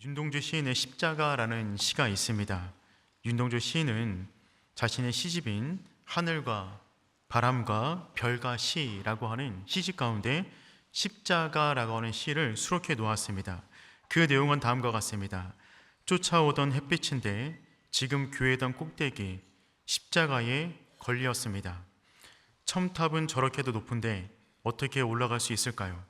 윤동주 시인의 십자가라는 시가 있습니다. 윤동주 시인은 자신의 시집인 하늘과 바람과 별과 시라고 하는 시집 가운데 십자가라고 하는 시를 수록해 놓았습니다. 그 내용은 다음과 같습니다. 쫓아오던 햇빛인데 지금 교회당 꼭대기 십자가에 걸렸습니다. 첨탑은 저렇게도 높은데 어떻게 올라갈 수 있을까요?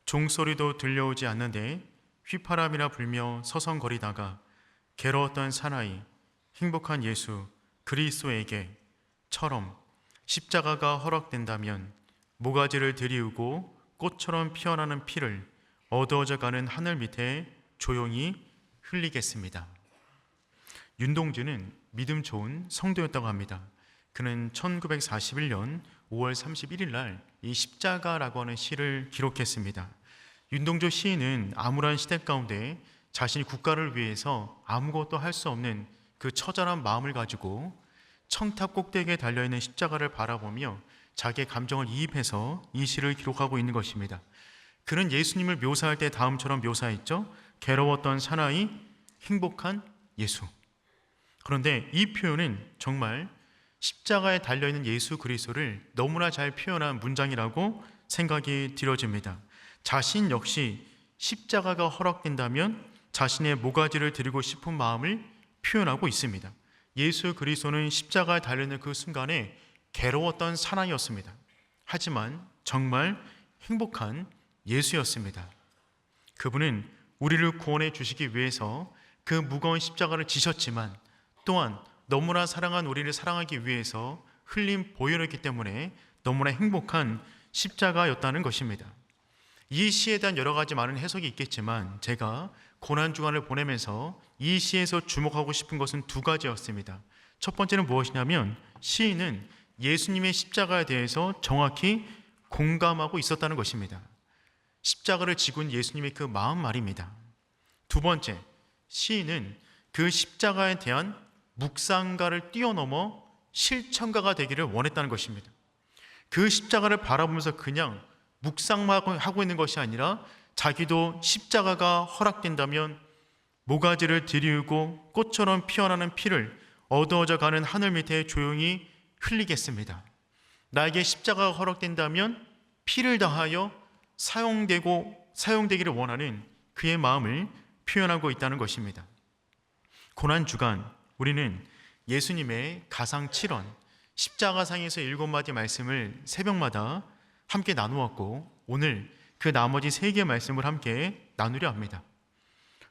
종소리도 들려오지 않는데 휘파람이나 불며 서성거리다가 괴로웠던 사나이 행복한 예수 그리스도에게처럼 십자가가 허락된다면 모가지를 들이우고 꽃처럼 피어나는 피를 어두워져가는 하늘 밑에 조용히 흘리겠습니다. 윤동주는 믿음 좋은 성도였다고 합니다. 그는 1941년 5월 31일 날 이 십자가라고 하는 시를 기록했습니다. 윤동주 시인은 암울한 시대 가운데 자신이 국가를 위해서 아무것도 할 수 없는 그 처절한 마음을 가지고 청탑 꼭대기에 달려있는 십자가를 바라보며 자기의 감정을 이입해서 이 시를 기록하고 있는 것입니다. 그는 예수님을 묘사할 때 다음처럼 묘사했죠. 괴로웠던 사나이, 행복한 예수. 그런데 이 표현은 정말 십자가에 달려있는 예수 그리스도를 너무나 잘 표현한 문장이라고 생각이 들어집니다. 자신 역시 십자가가 허락된다면 자신의 모가지를 드리고 싶은 마음을 표현하고 있습니다. 예수 그리스도는 십자가에 달리는 그 순간에 괴로웠던 사나이였습니다. 하지만 정말 행복한 예수였습니다. 그분은 우리를 구원해 주시기 위해서 그 무거운 십자가를 지셨지만 또한 너무나 사랑한 우리를 사랑하기 위해서 흘린 보혈이었기 때문에 너무나 행복한 십자가였다는 것입니다. 이 시에 대한 여러 가지 많은 해석이 있겠지만 제가 고난주간을 보내면서 이 시에서 주목하고 싶은 것은 두 가지였습니다. 첫 번째는 무엇이냐면 시인은 예수님의 십자가에 대해서 정확히 공감하고 있었다는 것입니다. 십자가를 지고 있는 예수님의 그 마음 말입니다. 두 번째, 시인은 그 십자가에 대한 묵상가를 뛰어넘어 실천가가 되기를 원했다는 것입니다. 그 십자가를 바라보면서 그냥 묵상만 하고 있는 것이 아니라 자기도 십자가가 허락된다면 모가지를 들이우고 꽃처럼 피어나는 피를 어두워져 가는 하늘 밑에 조용히 흘리겠습니다. 나에게 십자가가 허락된다면 피를 다하여 사용되기를 원하는 그의 마음을 표현하고 있다는 것입니다. 고난주간 우리는 예수님의 가상 7원 십자가상에서 7마디 말씀을 새벽마다 함께 나누었고 오늘 그 나머지 3개의 말씀을 함께 나누려 합니다.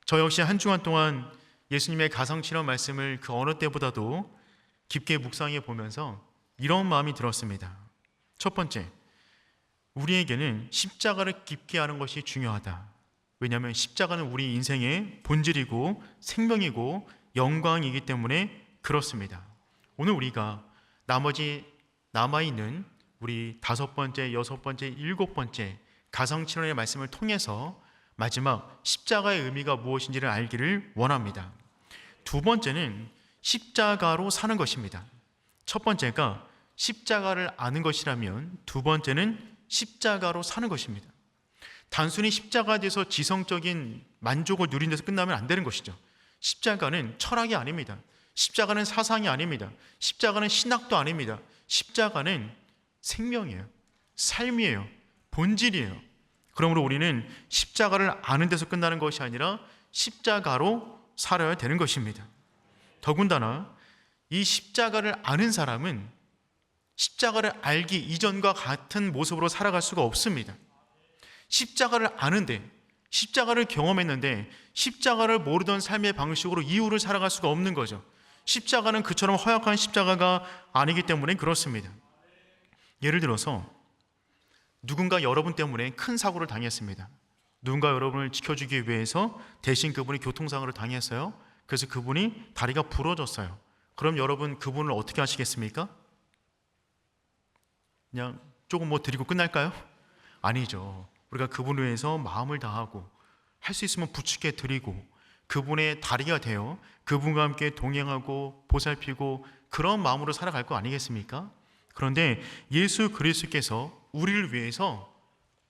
저 역시 한 주간 동안 예수님의 가상 7원 말씀을 그 어느 때보다도 깊게 묵상해 보면서 이런 마음이 들었습니다. 첫 번째, 우리에게는 십자가를 깊게 하는 것이 중요하다. 왜냐하면 십자가는 우리 인생의 본질이고 생명이고 영광이기 때문에 그렇습니다. 오늘 우리가 나머지 남아있는 우리 5번째, 6번째, 7번째 가상칠언의 말씀을 통해서 마지막 십자가의 의미가 무엇인지를 알기를 원합니다. 두 번째는 십자가로 사는 것입니다. 첫 번째가 십자가를 아는 것이라면 두 번째는 십자가로 사는 것입니다. 단순히 십자가에 대해서 지성적인 만족을 누린 데서 끝나면 안 되는 것이죠. 십자가는 철학이 아닙니다. 십자가는 사상이 아닙니다. 십자가는 신학도 아닙니다. 십자가는 생명이에요. 삶이에요. 본질이에요. 그러므로 우리는 십자가를 아는 데서 끝나는 것이 아니라 십자가로 살아야 되는 것입니다. 더군다나 이 십자가를 아는 사람은 십자가를 알기 이전과 같은 모습으로 살아갈 수가 없습니다. 십자가를 아는데 십자가를 경험했는데 십자가를 모르던 삶의 방식으로 이후를 살아갈 수가 없는 거죠. 십자가는 그처럼 허약한 십자가가 아니기 때문에 그렇습니다. 예를 들어서 누군가 여러분 때문에 큰 사고를 당했습니다. 누군가 여러분을 지켜주기 위해서 대신 그분이 교통사고를 당했어요. 그래서 그분이 다리가 부러졌어요. 그럼 여러분 그분을 어떻게 하시겠습니까? 그냥 조금 드리고 끝날까요? 아니죠. 우리가 그분을 위해서 마음을 다하고 할 수 있으면 부축해 드리고 그분의 다리가 되어 그분과 함께 동행하고 보살피고 그런 마음으로 살아갈 거 아니겠습니까? 그런데 예수 그리스도께서 우리를 위해서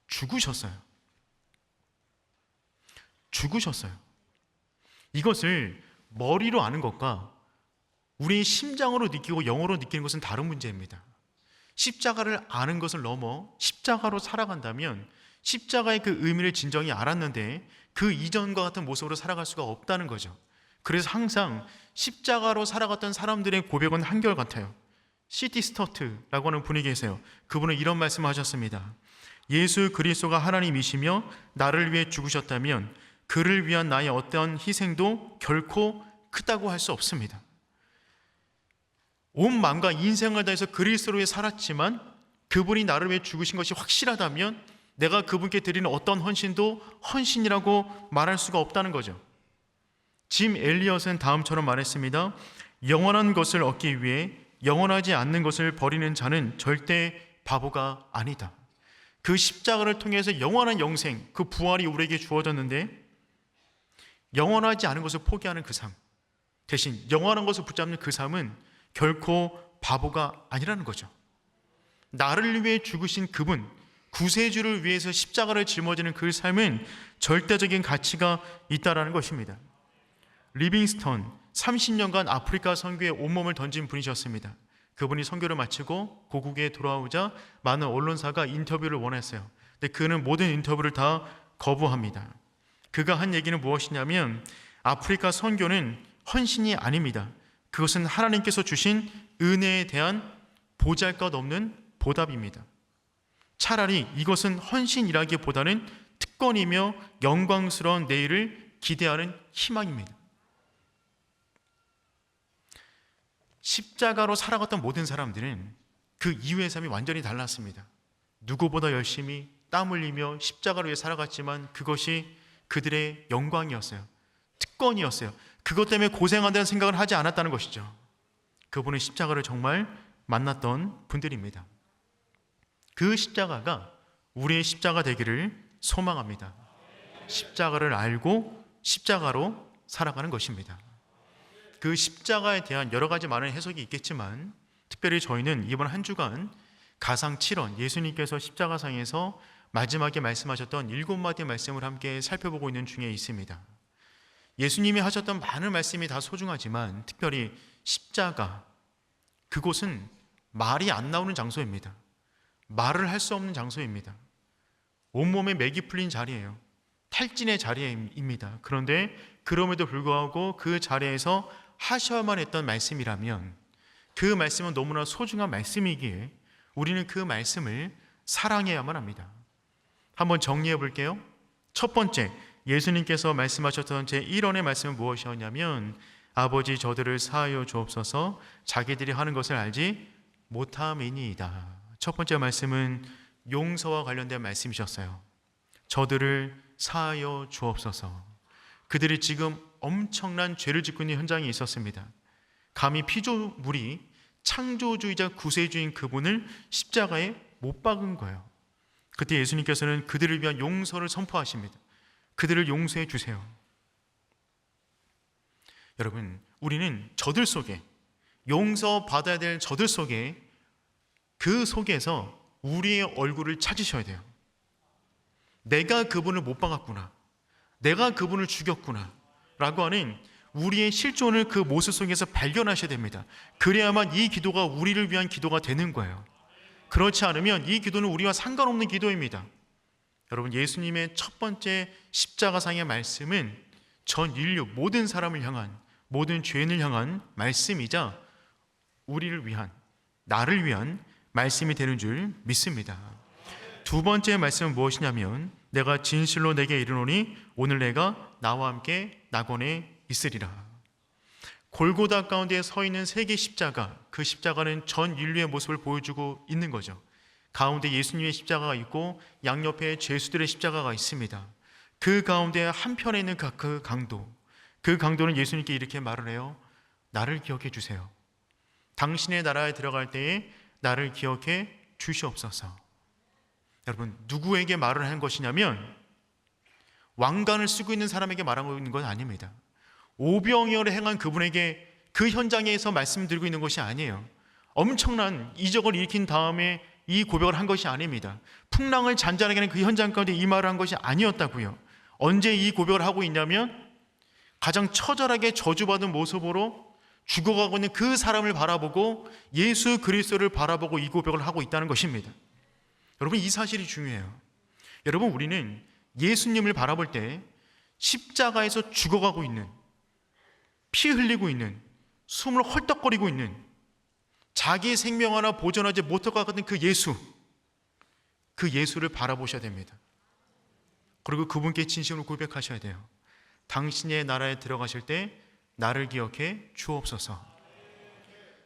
죽으셨어요. 이것을 머리로 아는 것과 우리 심장으로 느끼고 영어로 느끼는 것은 다른 문제입니다. 십자가를 아는 것을 넘어 십자가로 살아간다면 십자가의 그 의미를 진정히 알았는데 그 이전과 같은 모습으로 살아갈 수가 없다는 거죠. 그래서 항상 십자가로 살아갔던 사람들의 고백은 한결같아요. C.T. 스터트라고 하는 분이 계세요. 그분은 이런 말씀을 하셨습니다. 예수 그리스도가 하나님이시며 나를 위해 죽으셨다면 그를 위한 나의 어떠한 희생도 결코 크다고 할 수 없습니다. 온 마음과 인생을 다해서 그리스도로 살았지만 그분이 나를 위해 죽으신 것이 확실하다면 내가 그분께 드리는 어떤 헌신도 헌신이라고 말할 수가 없다는 거죠. 짐 엘리엇은 다음처럼 말했습니다. 영원한 것을 얻기 위해 영원하지 않는 것을 버리는 자는 절대 바보가 아니다. 그 십자가를 통해서 영원한 영생, 그 부활이 우리에게 주어졌는데 영원하지 않은 것을 포기하는 그 삶, 대신 영원한 것을 붙잡는 그 삶은 결코 바보가 아니라는 거죠. 나를 위해 죽으신 그분, 구세주를 위해서 십자가를 짊어지는 그 삶은 절대적인 가치가 있다는 것입니다. 리빙스턴 30년간 아프리카 선교에 온몸을 던진 분이셨습니다. 그분이 선교를 마치고 고국에 돌아오자 많은 언론사가 인터뷰를 원했어요. 근데 그는 모든 인터뷰를 다 거부합니다. 그가 한 얘기는 무엇이냐면 아프리카 선교는 헌신이 아닙니다. 그것은 하나님께서 주신 은혜에 대한 보잘것없는 보답입니다. 차라리 이것은 헌신이라기보다는 특권이며 영광스러운 내일을 기대하는 희망입니다. 십자가로 살아갔던 모든 사람들은 그 이후의 삶이 완전히 달랐습니다. 누구보다 열심히 땀 흘리며 십자가로 위해 살아갔지만 그것이 그들의 영광이었어요. 특권이었어요. 그것 때문에 고생한다는 생각을 하지 않았다는 것이죠. 그분은 십자가를 정말 만났던 분들입니다. 그 십자가가 우리의 십자가 되기를 소망합니다. 십자가를 알고 십자가로 살아가는 것입니다. 그 십자가에 대한 여러 가지 많은 해석이 있겠지만 특별히 저희는 이번 한 주간 가상 7원, 예수님께서 십자가상에서 마지막에 말씀하셨던 7마디의 말씀을 함께 살펴보고 있는 중에 있습니다. 예수님이 하셨던 많은 말씀이 다 소중하지만 특별히 십자가, 그곳은 말이 안 나오는 장소입니다. 말을 할 수 없는 장소입니다. 온몸에 맥이 풀린 자리예요. 탈진의 자리입니다. 그런데 그럼에도 불구하고 그 자리에서 하셔야만 했던 말씀이라면 그 말씀은 너무나 소중한 말씀이기에 우리는 그 말씀을 사랑해야만 합니다. 한번 정리해 볼게요. 첫 번째, 예수님께서 말씀하셨던 제1원의 말씀은 무엇이었냐면 아버지 저들을 사하여 주옵소서 자기들이 하는 것을 알지 못함이니이다. 첫 번째 말씀은 용서와 관련된 말씀이셨어요. 저들을 사하여 주옵소서. 그들이 지금 엄청난 죄를 짓고 있는 현장에 있었습니다. 감히 피조물이 창조주의자 구세주인 그분을 십자가에 못 박은 거예요. 그때 예수님께서는 그들을 위한 용서를 선포하십니다. 그들을 용서해 주세요. 여러분, 우리는 저들 속에, 용서받아야 될 저들 속에, 그 속에서 우리의 얼굴을 찾으셔야 돼요. 내가 그분을 못 박았구나, 내가 그분을 죽였구나 라고 하는 우리의 실존을 그 모습 속에서 발견하셔야 됩니다. 그래야만 이 기도가 우리를 위한 기도가 되는 거예요. 그렇지 않으면 이 기도는 우리와 상관없는 기도입니다. 여러분, 예수님의 첫 번째 십자가상의 말씀은 전 인류 모든 사람을 향한, 모든 죄인을 향한 말씀이자 우리를 위한, 나를 위한 말씀이 되는 줄 믿습니다. 두 번째 말씀은 무엇이냐면 내가 진실로 내게 이르노니 오늘 내가 나와 함께 낙원에 있으리라. 골고다 가운데 서 있는 세 개의 십자가, 그 십자가는 전 인류의 모습을 보여주고 있는 거죠. 가운데 예수님의 십자가가 있고 양옆에 죄수들의 십자가가 있습니다. 그 가운데 한편에 있는 그 강도, 그 강도는 예수님께 이렇게 말을 해요. 나를 기억해 주세요. 당신의 나라에 들어갈 때에 나를 기억해 주시옵소서. 여러분, 누구에게 말을 한 것이냐면 왕관을 쓰고 있는 사람에게 말하고 있는 건 아닙니다. 오병이어를 행한 그분에게 그 현장에서 말씀드리고 있는 것이 아니에요. 엄청난 이적을 일으킨 다음에 이 고백을 한 것이 아닙니다. 풍랑을 잔잔하게 하는 그 현장 가운데 이 말을 한 것이 아니었다고요. 언제 이 고백을 하고 있냐면 가장 처절하게 저주받은 모습으로 죽어가고 있는 그 사람을 바라보고 예수 그리스도를 바라보고 이 고백을 하고 있다는 것입니다. 여러분, 이 사실이 중요해요. 여러분, 우리는 예수님을 바라볼 때 십자가에서 죽어가고 있는, 피 흘리고 있는, 숨을 헐떡거리고 있는, 자기 생명 하나 보존하지 못할 것 같은 그 예수를 바라보셔야 됩니다. 그리고 그분께 진심으로 고백하셔야 돼요. 당신의 나라에 들어가실 때 나를 기억해 주옵소서.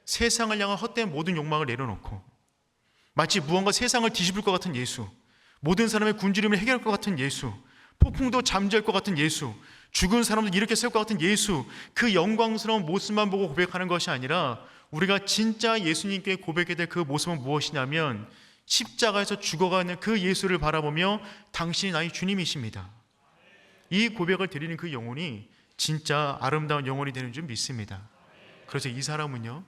세상을 향한 헛된 모든 욕망을 내려놓고 마치 무언가 세상을 뒤집을 것 같은 예수, 모든 사람의 굶주림을 해결할 것 같은 예수, 폭풍도 잠재울 것 같은 예수, 죽은 사람도 일으켜 세울 것 같은 예수, 그 영광스러운 모습만 보고 고백하는 것이 아니라 우리가 진짜 예수님께 고백해야 될 그 모습은 무엇이냐면 십자가에서 죽어가는 그 예수를 바라보며 당신이 나의 주님이십니다. 이 고백을 드리는 그 영혼이 진짜 아름다운 영혼이 되는 줄 믿습니다. 그래서 이 사람은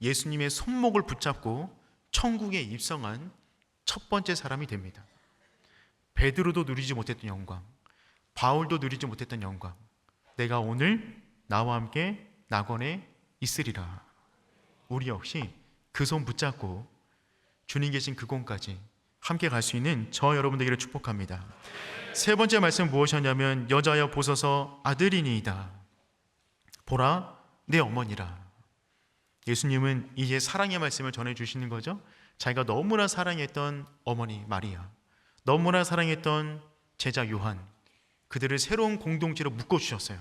예수님의 손목을 붙잡고 천국에 입성한 첫 번째 사람이 됩니다. 베드로도 누리지 못했던 영광, 바울도 누리지 못했던 영광, 내가 오늘 나와 함께 낙원에 있으리라. 우리 역시 그 손 붙잡고 주님 계신 그곳까지 함께 갈 수 있는 저 여러분들에게 축복합니다. 세 번째 말씀은 무엇이었냐면 여자여 보소서 아들이니이다. 보라 내 어머니라. 예수님은 이제 사랑의 말씀을 전해주시는 거죠. 자기가 너무나 사랑했던 어머니 마리아, 너무나 사랑했던 제자 요한, 그들을 새로운 공동체로 묶어주셨어요.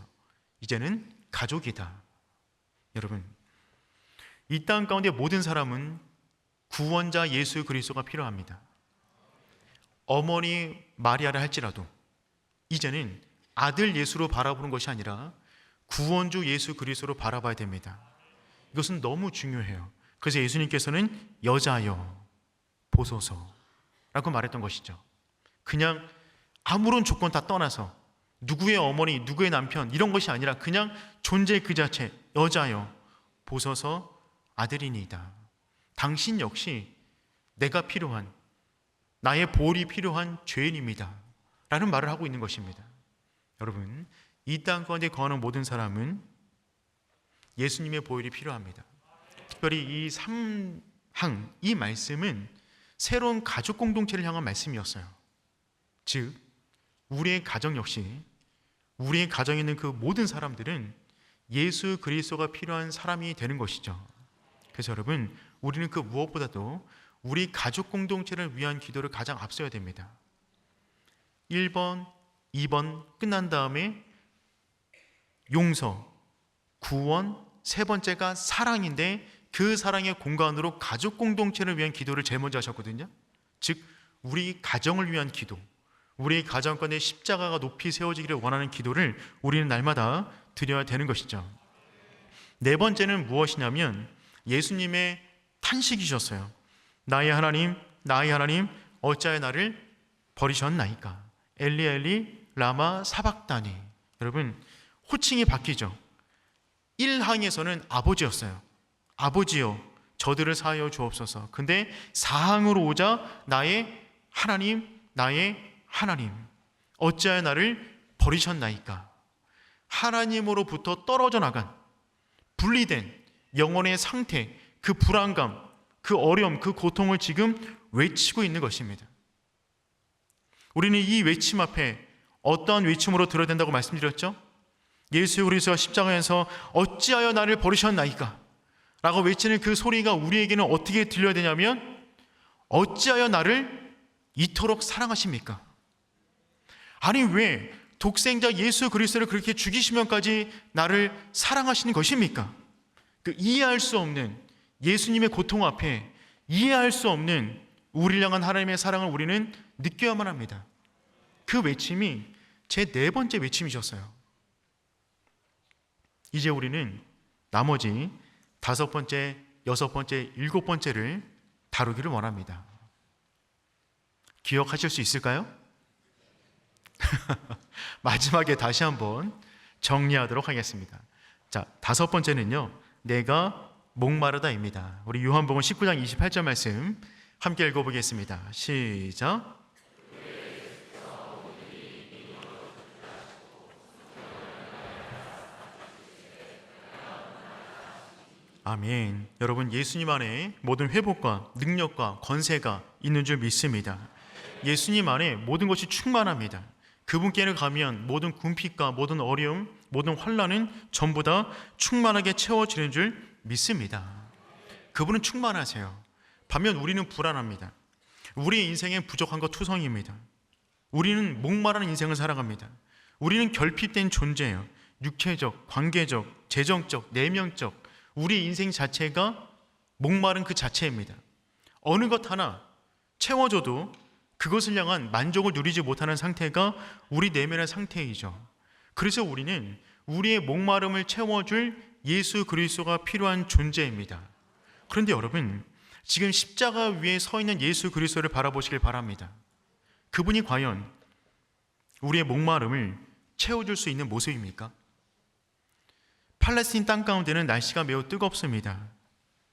이제는 가족이다. 여러분, 이 땅 가운데 모든 사람은 구원자 예수 그리스도가 필요합니다. 어머니 마리아를 할지라도 이제는 아들 예수로 바라보는 것이 아니라 구원주 예수 그리스도로 바라봐야 됩니다. 이것은 너무 중요해요. 그래서 예수님께서는 여자여 보소서라고 말했던 것이죠. 그냥 아무런 조건 다 떠나서 누구의 어머니, 누구의 남편 이런 것이 아니라 그냥 존재 그 자체, 여자여 보소서 아들이니이다. 당신 역시 내가 필요한, 나의 보혈이 필요한 죄인입니다 라는 말을 하고 있는 것입니다. 여러분, 이 땅 가운데 거하는 모든 사람은 예수님의 보혈이 필요합니다. 특별히 이 3항, 이 말씀은 새로운 가족 공동체를 향한 말씀이었어요. 즉, 우리의 가정 역시, 우리의 가정에 있는 그 모든 사람들은 예수 그리스도가 필요한 사람이 되는 것이죠. 그래서 여러분, 우리는 그 무엇보다도 우리 가족 공동체를 위한 기도를 가장 앞서야 됩니다. 1번, 2번 끝난 다음에 용서, 구원, 세 번째가 사랑인데 그 사랑의 공간으로 가족 공동체를 위한 기도를 제일 먼저 하셨거든요. 즉, 우리 가정을 위한 기도, 우리 가정 가운데 십자가가 높이 세워지기를 원하는 기도를 우리는 날마다 드려야 되는 것이죠. 네 번째는 무엇이냐면 예수님의 탄식이셨어요. 나의 하나님, 나의 하나님, 어찌하여 나를 버리셨나이까? 엘리 엘리 라마 사박다니. 여러분, 호칭이 바뀌죠. 1항에서는 아버지였어요. 아버지여 저들을 사하여 주옵소서. 근데 4항으로 오자 나의 하나님, 나의 하나님, 어찌하여 나를 버리셨나이까? 하나님으로부터 떨어져 나간, 분리된 영혼의 상태, 그 불안감, 그 어려움, 그 고통을 지금 외치고 있는 것입니다. 우리는 이 외침 앞에 어떠한 외침으로 들어야 된다고 말씀드렸죠? 예수 그리스도가 십자가에서 어찌하여 나를 버리셨나이까? 라고 외치는 그 소리가 우리에게는 어떻게 들려야 되냐면 어찌하여 나를 이토록 사랑하십니까? 아니, 왜 독생자 예수 그리스도를 그렇게 죽이시면까지 나를 사랑하시는 것입니까? 그 이해할 수 없는 예수님의 고통 앞에 이해할 수 없는 우리를 향한 하나님의 사랑을 우리는 느껴야만 합니다. 그 외침이 제 네 번째 외침이셨어요. 이제 우리는 나머지 5번째, 6번째, 7번째를 다루기를 원합니다. 기억하실 수 있을까요? 마지막에 다시 한번 정리하도록 하겠습니다. 자, 5번째는요, 내가 목마르다입니다. 우리 요한복음 19장 28절 말씀 함께 읽어보겠습니다. 시작. 아멘. 여러분, 예수님 안에 모든 회복과 능력과 권세가 있는 줄 믿습니다. 예수님 안에 모든 것이 충만합니다. 그분께는 가면 모든 궁핍과 모든 어려움, 모든 환난은 전부 다 충만하게 채워지는 줄 믿습니다. 그분은 충만하세요. 반면 우리는 불안합니다. 우리의 인생에 부족한 것 투성입니다. 우리는 목마른 인생을 살아갑니다. 우리는 결핍된 존재예요. 육체적, 관계적, 재정적, 내면적 우리 인생 자체가 목마른 그 자체입니다. 어느 것 하나 채워줘도 그것을 향한 만족을 누리지 못하는 상태가 우리 내면의 상태이죠. 그래서 우리는 우리의 목마름을 채워줄 예수 그리스도가 필요한 존재입니다. 그런데 여러분, 지금 십자가 위에 서 있는 예수 그리스도를 바라보시길 바랍니다. 그분이 과연 우리의 목마름을 채워줄 수 있는 모습입니까? 팔레스틴 땅 가운데는 날씨가 매우 뜨겁습니다.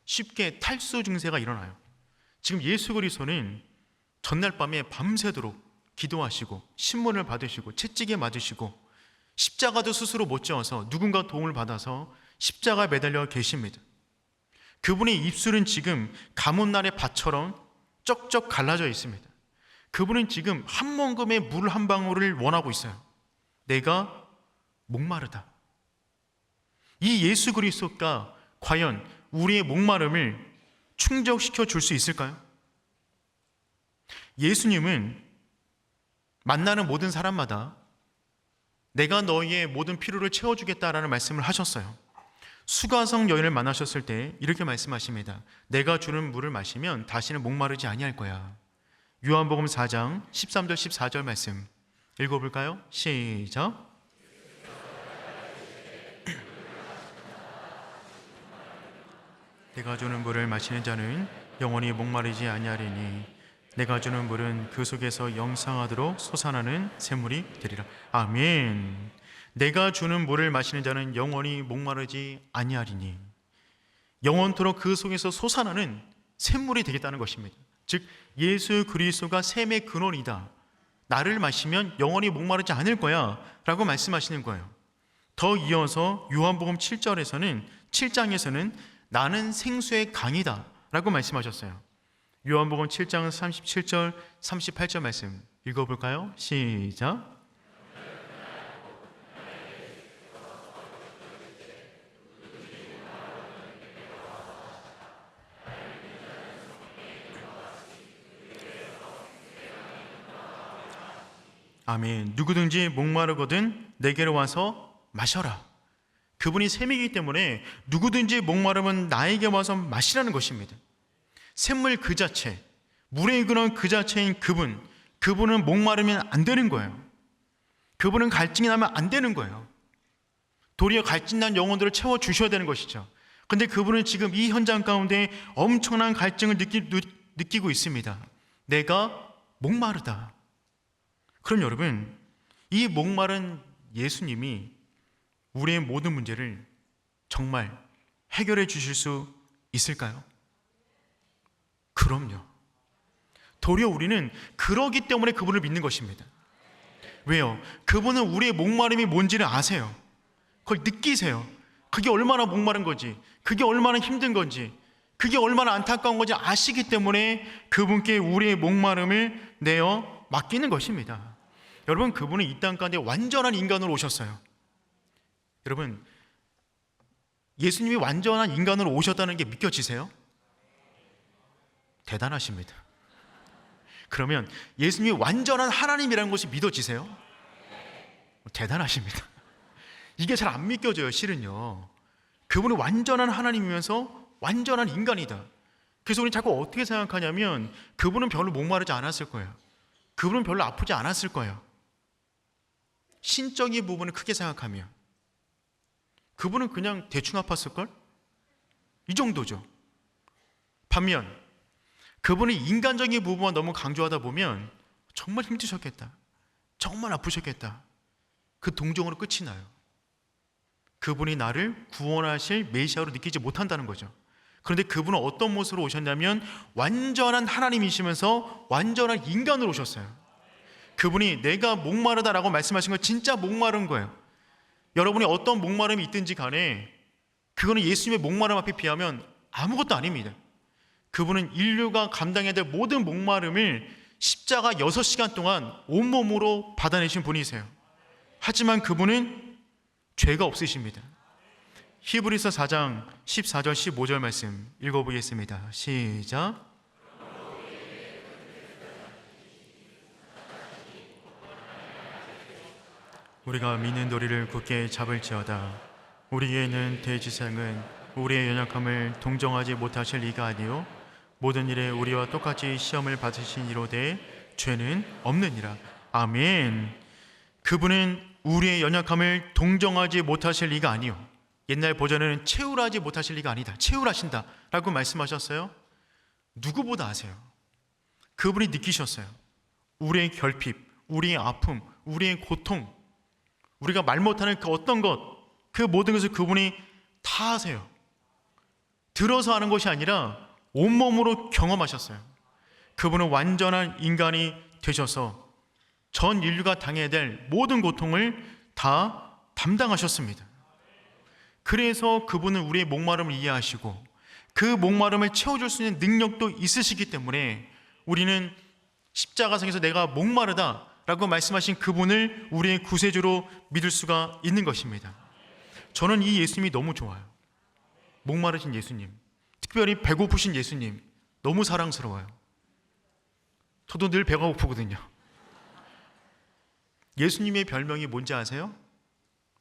쉽게 탈수 증세가 일어나요. 지금 예수 그리스도는 전날 밤에 밤새도록 기도하시고 신문을 받으시고 채찍에 맞으시고 십자가도 스스로 못 지어서 누군가 도움을 받아서 십자가에 매달려 계십니다. 그분의 입술은 지금 가뭄날의 밭처럼 쩍쩍 갈라져 있습니다. 그분은 지금 한 모금의 물 한 방울을 원하고 있어요. 내가 목마르다. 이 예수 그리스도가 과연 우리의 목마름을 충족시켜 줄 수 있을까요? 예수님은 만나는 모든 사람마다 내가 너희의 모든 필요를 채워주겠다라는 말씀을 하셨어요. 수가성 여인을 만나셨을 때 이렇게 말씀하십니다. 내가 주는 물을 마시면 다시는 목마르지 아니할 거야. 요한복음 4장 13절 14절 말씀 읽어볼까요? 시작. 내가 주는 물을 마시는 자는 영원히 목마르지 아니하리니 내가 주는 물은 그 속에서 영생하도록 솟아나는 샘물이 되리라. 아멘. 내가 주는 물을 마시는 자는 영원히 목마르지 아니하리니 영원토록 그 속에서 솟아나는 샘물이 되겠다는 것입니다. 즉 예수 그리스도가 샘의 근원이다. 나를 마시면 영원히 목마르지 않을 거야 라고 말씀하시는 거예요. 더 이어서 요한복음 7장에서는 나는 생수의 강이다 라고 말씀하셨어요. 요한복음 7장 37절 38절 말씀 읽어볼까요? 시작. 아멘. 누구든지 목마르거든 내게로 와서 마셔라. 그분이 샘이기 때문에 누구든지 목마르면 나에게 와서 마시라는 것입니다. 샘물 그 자체, 물의 근원 그 자체인 그분은 목마르면 안 되는 거예요. 그분은 갈증이 나면 안 되는 거예요. 도리어 갈증난 영혼들을 채워주셔야 되는 것이죠. 그런데 그분은 지금 이 현장 가운데 엄청난 갈증을 느끼고 있습니다. 내가 목마르다. 그럼 여러분, 이 목마른 예수님이 우리의 모든 문제를 정말 해결해 주실 수 있을까요? 그럼요. 도리어 우리는 그러기 때문에 그분을 믿는 것입니다. 왜요? 그분은 우리의 목마름이 뭔지를 아세요. 그걸 느끼세요. 그게 얼마나 목마른 건지, 그게 얼마나 힘든 건지, 그게 얼마나 안타까운 건지 아시기 때문에 그분께 우리의 목마름을 내어 맡기는 것입니다. 여러분, 그분은 이 땅 가운데 완전한 인간으로 오셨어요. 여러분, 예수님이 완전한 인간으로 오셨다는 게 믿겨지세요? 대단하십니다. 그러면 예수님이 완전한 하나님이라는 것이 믿어지세요? 대단하십니다. 이게 잘 안 믿겨져요, 실은요. 그분은 완전한 하나님이면서 완전한 인간이다. 그래서 우리는 자꾸 어떻게 생각하냐면 그분은 별로 목마르지 않았을 거예요. 그분은 별로 아프지 않았을 거예요. 신적인 부분을 크게 생각하면 그분은 그냥 대충 아팠을걸? 이 정도죠. 반면 그분이 인간적인 부분만 너무 강조하다 보면 정말 힘드셨겠다, 정말 아프셨겠다, 그 동정으로 끝이 나요. 그분이 나를 구원하실 메시아로 느끼지 못한다는 거죠. 그런데 그분은 어떤 모습으로 오셨냐면 완전한 하나님이시면서 완전한 인간으로 오셨어요. 그분이 내가 목마르다라고 말씀하신 건 진짜 목마른 거예요. 여러분이 어떤 목마름이 있든지 간에 그거는 예수님의 목마름 앞에 비하면 아무것도 아닙니다. 그분은 인류가 감당해야 될 모든 목마름을 십자가 6시간 동안 온몸으로 받아내신 분이세요. 하지만 그분은 죄가 없으십니다. 히브리서 4장 14절 15절 말씀 읽어보겠습니다. 시작. 우리가 믿는 도리를 굳게 잡을지어다. 우리에게는 대지상은 우리의 연약함을 동정하지 못하실 이가 아니요 모든 일에 우리와 똑같이 시험을 받으신 이로되 죄는 없느니라. 아멘. 그분은 우리의 연약함을 동정하지 못하실 이가 아니요, 옛날 버전에는 채울하지 못하실 이가 아니다, 채울하신다 라고 말씀하셨어요. 누구보다 아세요. 그분이 느끼셨어요. 우리의 결핍, 우리의 아픔, 우리의 고통, 우리가 말 못하는 그 어떤 것, 그 모든 것을 그분이 다 아세요. 들어서 하는 것이 아니라 온몸으로 경험하셨어요. 그분은 완전한 인간이 되셔서 전 인류가 당해야 될 모든 고통을 다 담당하셨습니다. 그래서 그분은 우리의 목마름을 이해하시고 그 목마름을 채워줄 수 있는 능력도 있으시기 때문에 우리는 십자가상에서 내가 목마르다 라고 말씀하신 그분을 우리의 구세주로 믿을 수가 있는 것입니다. 저는 이 예수님이 너무 좋아요. 목마르신 예수님, 특별히 배고프신 예수님, 너무 사랑스러워요. 저도 늘 배가 고프거든요. 예수님의 별명이 뭔지 아세요?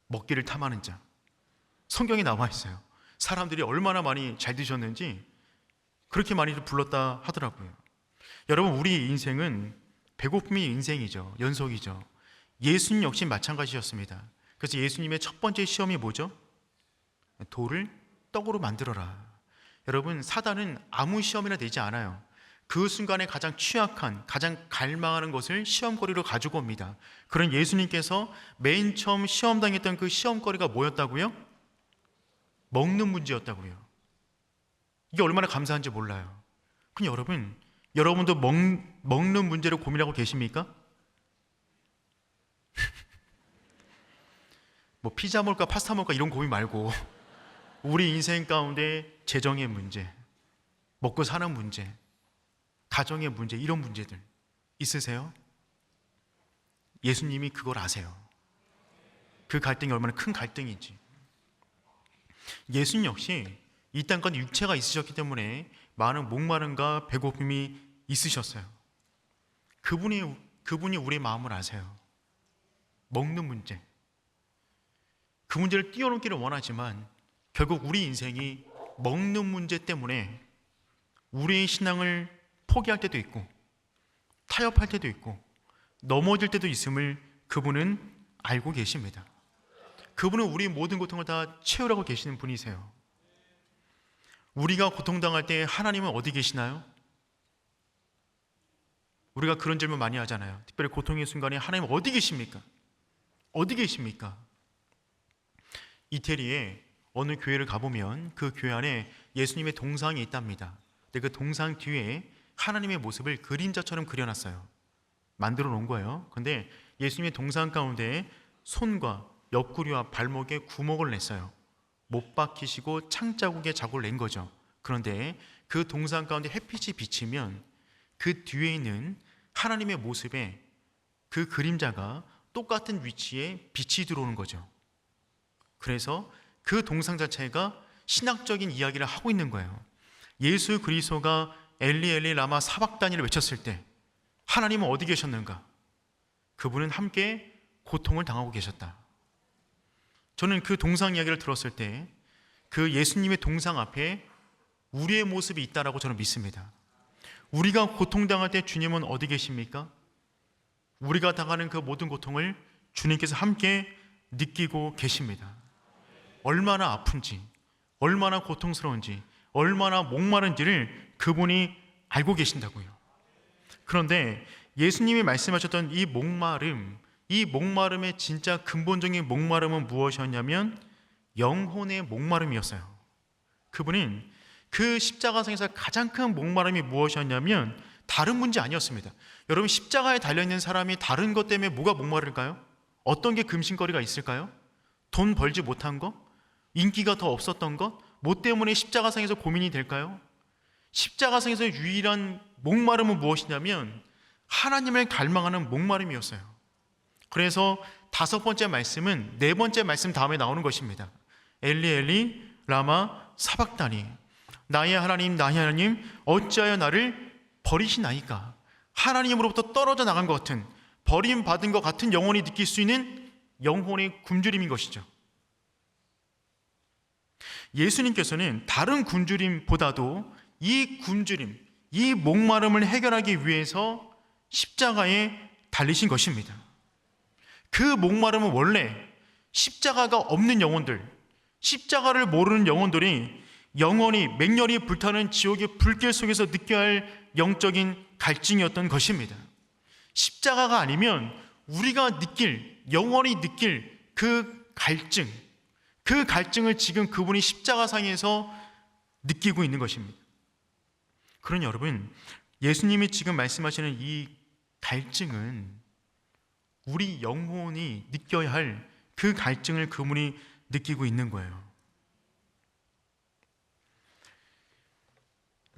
먹기를 탐하는 자. 성경에 나와 있어요. 사람들이 얼마나 많이 잘 드셨는지 그렇게 많이 불렀다 하더라고요. 여러분, 우리 인생은 배고픔이 인생이죠. 연속이죠. 예수님 역시 마찬가지였습니다. 그래서 예수님의 첫 번째 시험이 뭐죠? 돌을 떡으로 만들어라. 여러분, 사단은 아무 시험이나 내지 않아요. 그 순간에 가장 취약한, 가장 갈망하는 것을 시험거리로 가지고 옵니다. 그런 예수님께서 맨 처음 시험당했던 그 시험거리가 뭐였다고요? 먹는 문제였다고요. 이게 얼마나 감사한지 몰라요. 그럼 여러분도 먹는 문제로 고민하고 계십니까? 뭐 피자 먹을까 파스타 먹을까 이런 고민 말고 우리 인생 가운데 재정의 문제, 먹고 사는 문제, 가정의 문제, 이런 문제들 있으세요? 예수님이 그걸 아세요. 그 갈등이 얼마나 큰 갈등인지. 예수님 역시 이 땅 가운데 육체가 있으셨기 때문에 많은 목마름과 배고픔이 있으셨어요. 그분이 우리의 마음을 아세요. 먹는 문제, 그 문제를 뛰어넘기를 원하지만 결국 우리 인생이 먹는 문제 때문에 우리의 신앙을 포기할 때도 있고 타협할 때도 있고 넘어질 때도 있음을 그분은 알고 계십니다. 그분은 우리의 모든 고통을 다 채우라고 계시는 분이세요. 우리가 고통당할 때 하나님은 어디 계시나요? 우리가 그런 질문 많이 하잖아요. 특별히 고통의 순간에 하나님 어디 계십니까? 어디 계십니까? 이태리에 어느 교회를 가보면 그 교회 안에 예수님의 동상이 있답니다. 근데 그 동상 뒤에 하나님의 모습을 그림자처럼 그려놨어요. 만들어 놓은 거예요. 근데 예수님의 동상 가운데 손과 옆구리와 발목에 구멍을 냈어요. 못 박히시고 창자국에 자국을 낸 거죠. 그런데 그 동상 가운데 햇빛이 비치면 그 뒤에 있는 하나님의 모습에 그 그림자가 똑같은 위치에 빛이 들어오는 거죠. 그래서 그 동상 자체가 신학적인 이야기를 하고 있는 거예요. 예수 그리스도가 엘리 엘리 라마 사박다니를 외쳤을 때 하나님은 어디 계셨는가? 그분은 함께 고통을 당하고 계셨다. 저는 그 동상 이야기를 들었을 때 그 예수님의 동상 앞에 우리의 모습이 있다라고 저는 믿습니다. 우리가 고통당할 때 주님은 어디 계십니까? 우리가 당하는 그 모든 고통을 주님께서 함께 느끼고 계십니다. 얼마나 아픈지, 얼마나 고통스러운지, 얼마나 목마른지를 그분이 알고 계신다고요. 그런데 예수님이 말씀하셨던 이 목마름의 진짜 근본적인 목마름은 무엇이었냐면 영혼의 목마름이었어요. 그분은 그 십자가상에서 가장 큰 목마름이 무엇이었냐면 다른 문제 아니었습니다. 여러분, 십자가에 달려있는 사람이 다른 것 때문에 뭐가 목마를까요? 어떤 게 금신거리가 있을까요? 돈 벌지 못한 거? 인기가 더 없었던 것? 뭐 때문에 십자가상에서 고민이 될까요? 십자가상에서 유일한 목마름은 무엇이냐면 하나님을 갈망하는 목마름이었어요. 그래서 5번째 말씀은 4번째 말씀 다음에 나오는 것입니다. 엘리 엘리 라마 사박다니, 나의 하나님 어찌하여 나를 버리시나이까. 하나님으로부터 떨어져 나간 것 같은, 버림받은 것 같은 영혼이 느낄 수 있는 영혼의 굶주림인 것이죠. 예수님께서는 다른 굶주림보다도 이 굶주림, 이 목마름을 해결하기 위해서 십자가에 달리신 것입니다. 그 목마름은 원래 십자가가 없는 영혼들, 십자가를 모르는 영혼들이 영원히 맹렬히 불타는 지옥의 불길 속에서 느껴야 할 영적인 갈증이었던 것입니다. 십자가가 아니면 우리가 영원히 느낄 그 갈증, 그 갈증을 지금 그분이 십자가상에서 느끼고 있는 것입니다. 그러니 여러분, 예수님이 지금 말씀하시는 이 갈증은 우리 영혼이 느껴야 할 그 갈증을 그분이 느끼고 있는 거예요.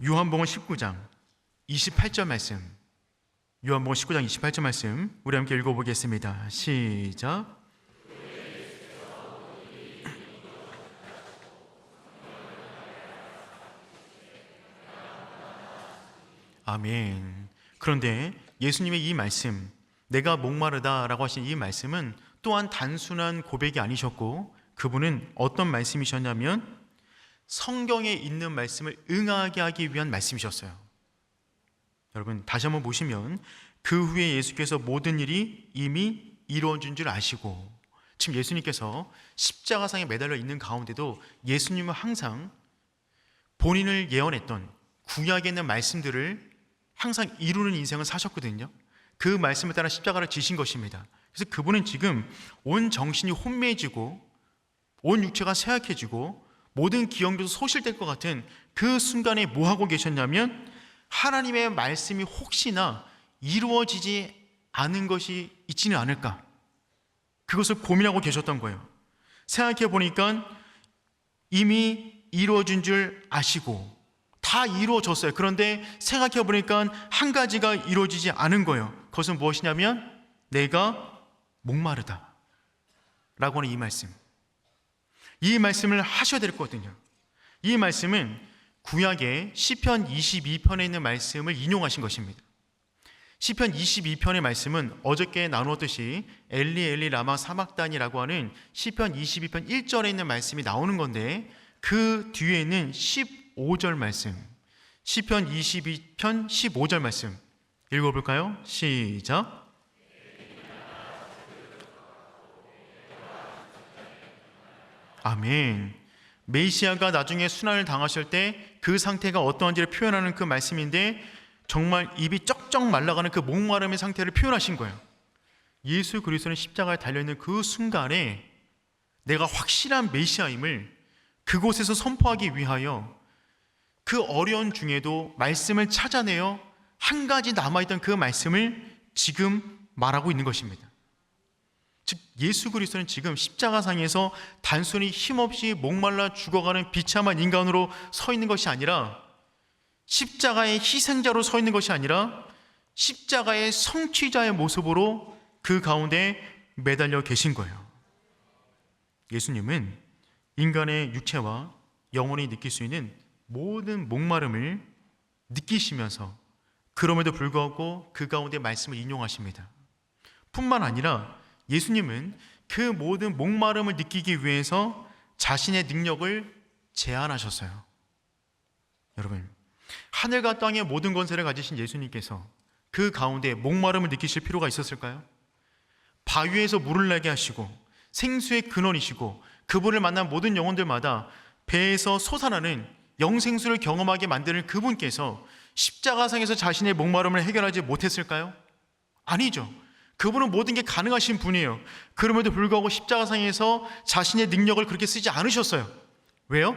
요한복음 19장 28절 말씀, 요한복음 19장 28절 말씀 우리 함께 읽어보겠습니다. 시작. 아멘. 그런데 예수님의 이 말씀, 내가 목마르다라고 하신 이 말씀은 또한 단순한 고백이 아니셨고, 그분은 어떤 말씀이셨냐면 성경에 있는 말씀을 응하게 하기 위한 말씀이셨어요. 여러분, 다시 한번 보시면 그 후에 예수께서 모든 일이 이미 이루어진 줄 아시고, 지금 예수님께서 십자가상에 매달려 있는 가운데도 예수님은 항상 본인을 예언했던 구약에 있는 말씀들을 항상 이루는 인생을 사셨거든요. 그 말씀을 따라 십자가를 지신 것입니다. 그래서 그분은 지금 온 정신이 혼미해지고 온 육체가 쇠약해지고 모든 기억도 소실될 것 같은 그 순간에 뭐 하고 계셨냐면 하나님의 말씀이 혹시나 이루어지지 않은 것이 있지는 않을까, 그것을 고민하고 계셨던 거예요. 생각해 보니까 이미 이루어진 줄 아시고 다 이루어졌어요. 그런데 생각해 보니까 한 가지가 이루어지지 않은 거예요. 그것은 무엇이냐면 내가 목마르다 라고 하는 이 말씀, 이 말씀을 하셔야 되거든요. 이 말씀은 구약의 시편 22편에 있는 말씀을 인용하신 것입니다. 시편 22편의 말씀은 어저께 나누었듯이 엘리 엘리 라마 사박단이라고 하는 시편 22편 1절에 있는 말씀이 나오는 건데, 그 뒤에 있는 15절 말씀, 시편 22편 15절 말씀 읽어볼까요? 시작. 아멘. 메시아가 나중에 순환을 당하실 때 그 상태가 어떠한지를 표현하는 그 말씀인데, 정말 입이 쩍쩍 말라가는 그 목마름의 상태를 표현하신 거예요. 예수 그리스도는 십자가에 달려있는 그 순간에 내가 확실한 메시아임을 그곳에서 선포하기 위하여 그 어려운 중에도 말씀을 찾아내어 한 가지 남아있던 그 말씀을 지금 말하고 있는 것입니다. 즉 예수 그리스도는 지금 십자가상에서 단순히 힘없이 목말라 죽어가는 비참한 인간으로 서 있는 것이 아니라, 십자가의 희생자로 서 있는 것이 아니라 십자가의 성취자의 모습으로 그 가운데 매달려 계신 거예요. 예수님은 인간의 육체와 영혼이 느낄 수 있는 모든 목마름을 느끼시면서 그럼에도 불구하고 그 가운데 말씀을 인용하십니다. 뿐만 아니라 예수님은 그 모든 목마름을 느끼기 위해서 자신의 능력을 제한하셨어요. 여러분, 하늘과 땅의 모든 권세를 가지신 예수님께서 그 가운데 목마름을 느끼실 필요가 있었을까요? 바위에서 물을 나게 하시고 생수의 근원이시고 그분을 만난 모든 영혼들마다 배에서 솟아나는 영생수를 경험하게 만드는 그분께서 십자가상에서 자신의 목마름을 해결하지 못했을까요? 아니죠. 그분은 모든 게 가능하신 분이에요. 그럼에도 불구하고 십자가상에서 자신의 능력을 그렇게 쓰지 않으셨어요. 왜요?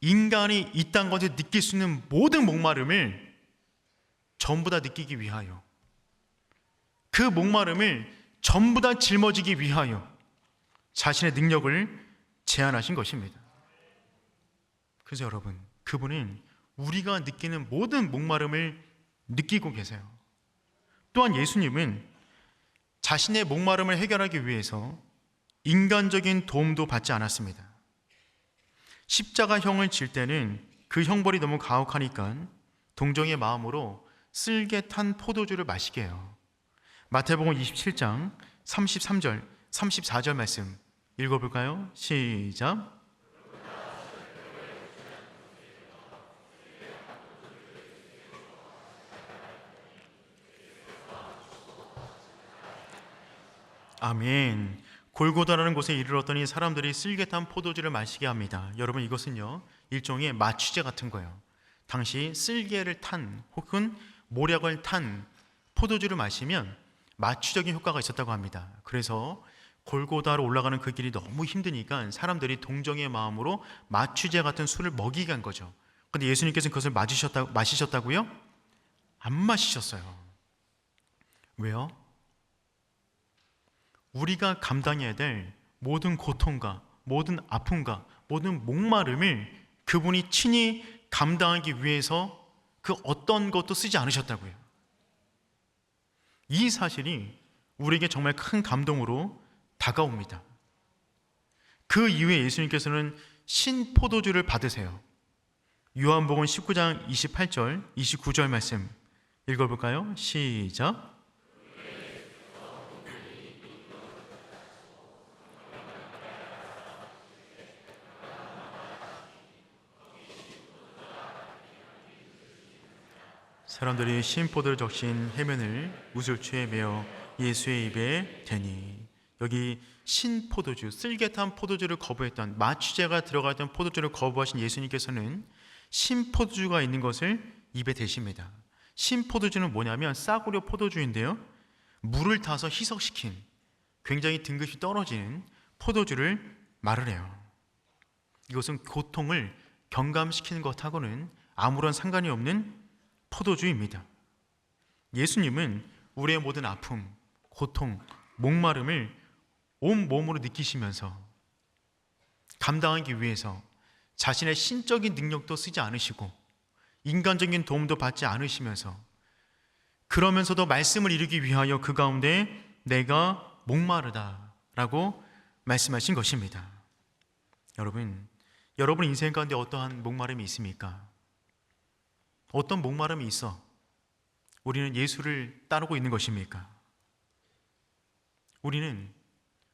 인간이 이 땅 가운데 느낄 수 있는 모든 목마름을 전부 다 느끼기 위하여, 그 목마름을 전부 다 짊어지기 위하여 자신의 능력을 제안하신 것입니다. 그래서 여러분, 그분은 우리가 느끼는 모든 목마름을 느끼고 계세요. 또한 예수님은 자신의 목마름을 해결하기 위해서 인간적인 도움도 받지 않았습니다. 십자가형을 질 때는 그 형벌이 너무 가혹하니까 동정의 마음으로 쓸개 탄 포도주를 마시게 해요. 마태복음 27장 33절, 34절 말씀 읽어볼까요? 시작. 아멘. 골고다라는 곳에 이르렀더니 사람들이 쓸개 탄 포도주를 마시게 합니다. 여러분, 이것은요 일종의 마취제 같은 거예요. 당시 쓸개를 탄 혹은 모략을 탄 포도주를 마시면 마취적인 효과가 있었다고 합니다. 그래서 골고다로 올라가는 그 길이 너무 힘드니까 사람들이 동정의 마음으로 마취제 같은 술을 먹이게 한 거죠. 근데 예수님께서는 그것을 마시셨다고요? 안 마시셨어요. 왜요? 우리가 감당해야 될 모든 고통과 모든 아픔과 모든 목마름을 그분이 친히 감당하기 위해서 그 어떤 것도 쓰지 않으셨다고요. 이 사실이 우리에게 정말 큰 감동으로 다가옵니다. 그 이후에 예수님께서는 신포도주를 받으세요. 요한복음 19장 28절, 29절 말씀 읽어볼까요? 시작. 사람들이 신포도를 적신 해면을 우슬초에 메어 예수의 입에 대니. 여기 신포도주, 쓸개탄 포도주를 거부했던, 마취제가 들어가 있던 포도주를 거부하신 예수님께서는 신포도주가 있는 것을 입에 대십니다. 신포도주는 뭐냐면 싸구려 포도주인데요, 물을 타서 희석시킨 굉장히 등급이 떨어지는 포도주를 말을 해요. 이것은 고통을 경감시키는 것하고는 아무런 상관이 없는 포도주입니다. 예수님은 우리의 모든 아픔, 고통, 목마름을 온 몸으로 느끼시면서 감당하기 위해서 자신의 신적인 능력도 쓰지 않으시고 인간적인 도움도 받지 않으시면서, 그러면서도 말씀을 이루기 위하여 그 가운데 내가 목마르다 라고 말씀하신 것입니다. 여러분 인생 가운데 어떠한 목마름이 있습니까? 어떤 목마름이 있어 우리는 예수를 따르고 있는 것입니까? 우리는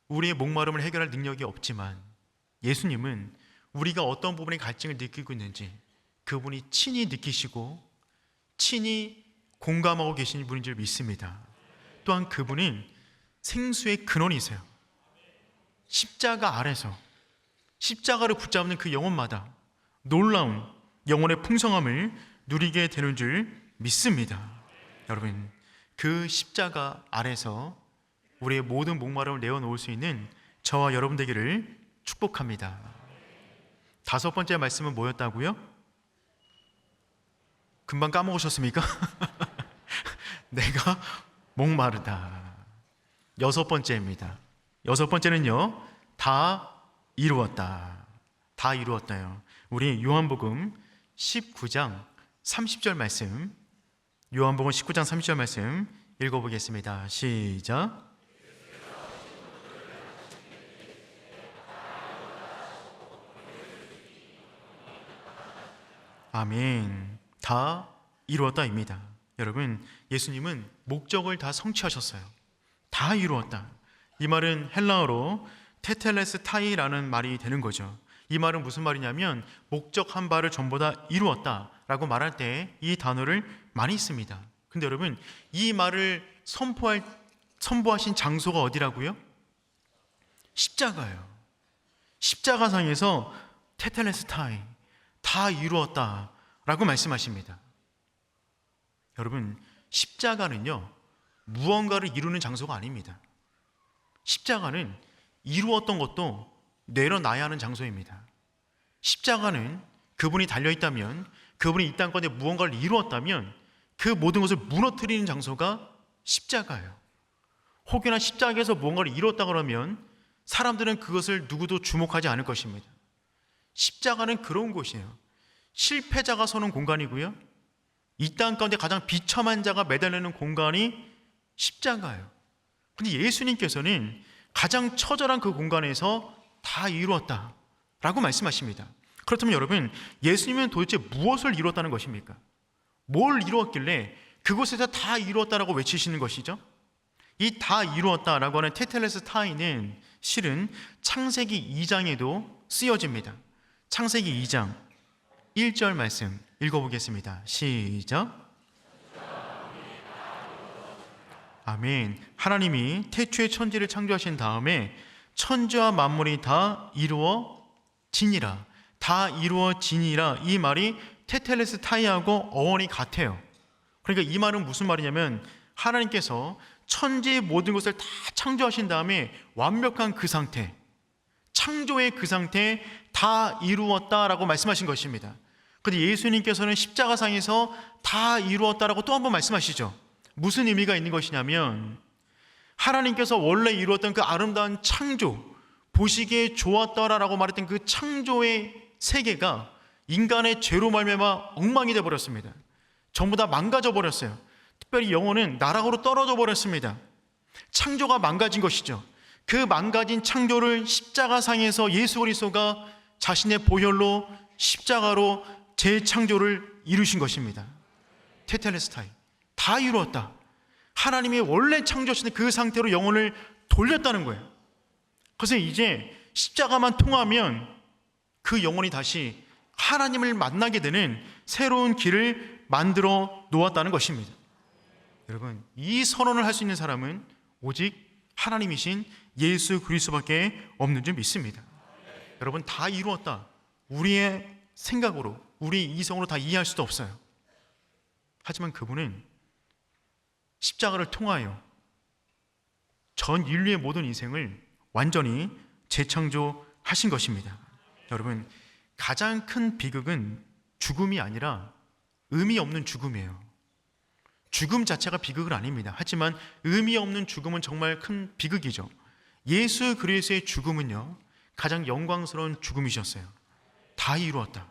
우리의 목마름을 해결할 능력이 없지만 예수님은 우리가 어떤 부분의 갈증을 느끼고 있는지 그분이 친히 느끼시고 친히 공감하고 계신 분인 줄 믿습니다. 또한 그분은 생수의 근원이세요. 십자가 아래서 십자가를 붙잡는 그 영혼마다 놀라운 영혼의 풍성함을 누리게 되는 줄 믿습니다. 여러분, 그 십자가 아래서 우리의 모든 목마름을 내어놓을 수 있는 저와 여러분 되기를 축복합니다. 다섯 번째 말씀은 뭐였다고요? 금방 까먹으셨습니까? 내가 목마르다. 여섯 번째입니다. 여섯 번째는요, 다 이루었다. 다 이루었다요. 우리 요한복음 19장 30절 말씀, 요한복음 19장 30절 말씀 읽어보겠습니다. 시작. 아멘. 다 이루었다입니다. 여러분, 예수님은 목적을 다 성취하셨어요. 다 이루었다. 이 말은 헬라어로 테텔레스타이라는 말이 되는 거죠. 이 말은 무슨 말이냐면 목적한 바를 전부 다 이루었다라고 말할 때 이 단어를 많이 씁니다. 근데 여러분, 이 말을 선포하신 장소가 어디라고요? 십자가예요. 십자가상에서 테텔레스타이, 다 이루었다라고 말씀하십니다. 여러분, 십자가는요 무언가를 이루는 장소가 아닙니다. 십자가는 이루었던 것도 내려놔야 하는 장소입니다. 십자가는 그분이 달려있다면, 그분이 이 땅 가운데 무언가를 이루었다면 그 모든 것을 무너뜨리는 장소가 십자가예요. 혹여나 십자가에서 무언가를 이루었다 그러면 사람들은 그것을 누구도 주목하지 않을 것입니다. 십자가는 그런 곳이에요. 실패자가 서는 공간이고요, 이 땅 가운데 가장 비참한 자가 매달리는 공간이 십자가예요. 근데 예수님께서는 가장 처절한 그 공간에서 다 이루었다 라고 말씀하십니다. 그렇다면 여러분, 예수님은 도대체 무엇을 이루었다는 것입니까? 뭘 이루었길래 그곳에서 다 이루었다라고 외치시는 것이죠? 이 다 이루었다라고 하는 테텔레스타이는 실은 창세기 2장에도 쓰여집니다. 창세기 2장 1절 말씀 읽어보겠습니다. 시작. 아멘. 하나님이 태초에 천지를 창조하신 다음에 천지와 만물이 다 이루어지니라. 다 이루어지니라. 이 말이 테텔레스타이하고 어원이 같아요. 그러니까 이 말은 무슨 말이냐면, 하나님께서 천지의 모든 것을 다 창조하신 다음에 완벽한 그 상태, 창조의 그 상태 다 이루었다라고 말씀하신 것입니다. 그런데 예수님께서는 십자가상에서 다 이루었다라고 또 한 번 말씀하시죠. 무슨 의미가 있는 것이냐면, 하나님께서 원래 이루었던 그 아름다운 창조, 보시기에 좋았더라라고 말했던 그 창조의 세계가 인간의 죄로 말미암아 엉망이 되어버렸습니다. 전부 다 망가져 버렸어요. 특별히 영혼은 나락으로 떨어져 버렸습니다. 창조가 망가진 것이죠. 그 망가진 창조를 십자가상에서 예수 그리스도가 자신의 보혈로 십자가로 재창조를 이루신 것입니다. 테텔레스타이, 다 이루었다. 하나님이 원래 창조하신 그 상태로 영혼을 돌렸다는 거예요. 그래서 이제 십자가만 통하면 그 영혼이 다시 하나님을 만나게 되는 새로운 길을 만들어 놓았다는 것입니다. 여러분, 이 선언을 할 수 있는 사람은 오직 하나님이신 예수 그리스도밖에 없는 줄 믿습니다. 여러분, 다 이루었다, 우리의 생각으로, 우리 이성으로 다 이해할 수도 없어요. 하지만 그분은 십자가를 통하여 전 인류의 모든 인생을 완전히 재창조하신 것입니다. 여러분, 가장 큰 비극은 죽음이 아니라 의미 없는 죽음이에요. 죽음 자체가 비극은 아닙니다. 하지만 의미 없는 죽음은 정말 큰 비극이죠. 예수 그리스도의 죽음은요, 가장 영광스러운 죽음이셨어요. 다 이루었다.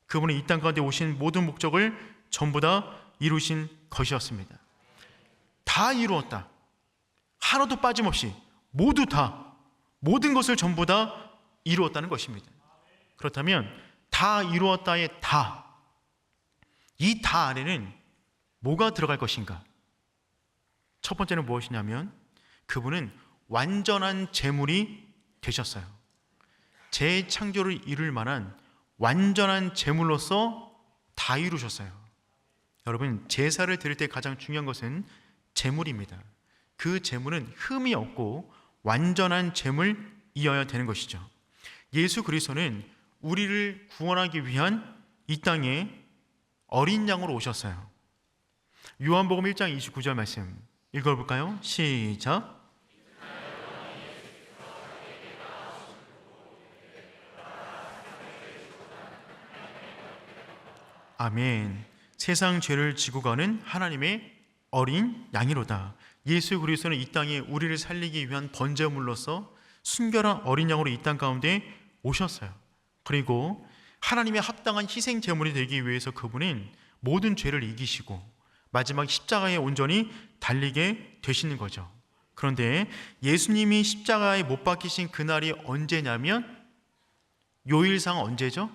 그분이 이 땅 가운데 오신 모든 목적을 전부 다 이루신 것이었습니다. 다 이루었다. 하나도 빠짐없이 모두 다, 모든 것을 전부 다 이루었다는 것입니다. 그렇다면 다 이루었다의 다, 이 다 안에는 뭐가 들어갈 것인가? 첫 번째는 무엇이냐면, 그분은 완전한 제물이 되셨어요. 재창조를 이룰 만한 완전한 제물로서 다 이루셨어요. 여러분, 제사를 드릴 때 가장 중요한 것은 제물입니다. 그 제물은 흠이 없고 완전한 제물이어야 되는 것이죠. 예수 그리스도는 우리를 구원하기 위한 이 땅에 어린 양으로 오셨어요. 요한복음 1장 29절 말씀 읽어볼까요? 시작. 아멘. 세상 죄를 지고 가는 하나님의 어린 양이로다. 예수 그리스도는 이 땅에 우리를 살리기 위한 번제물로서 순결한 어린 양으로 이 땅 가운데 오셨어요. 그리고 하나님의 합당한 희생 제물이 되기 위해서 그분은 모든 죄를 이기시고 마지막 십자가에 온전히 달리게 되시는 거죠. 그런데 예수님이 십자가에 못 박히신 그날이 언제냐면, 요일상 언제죠?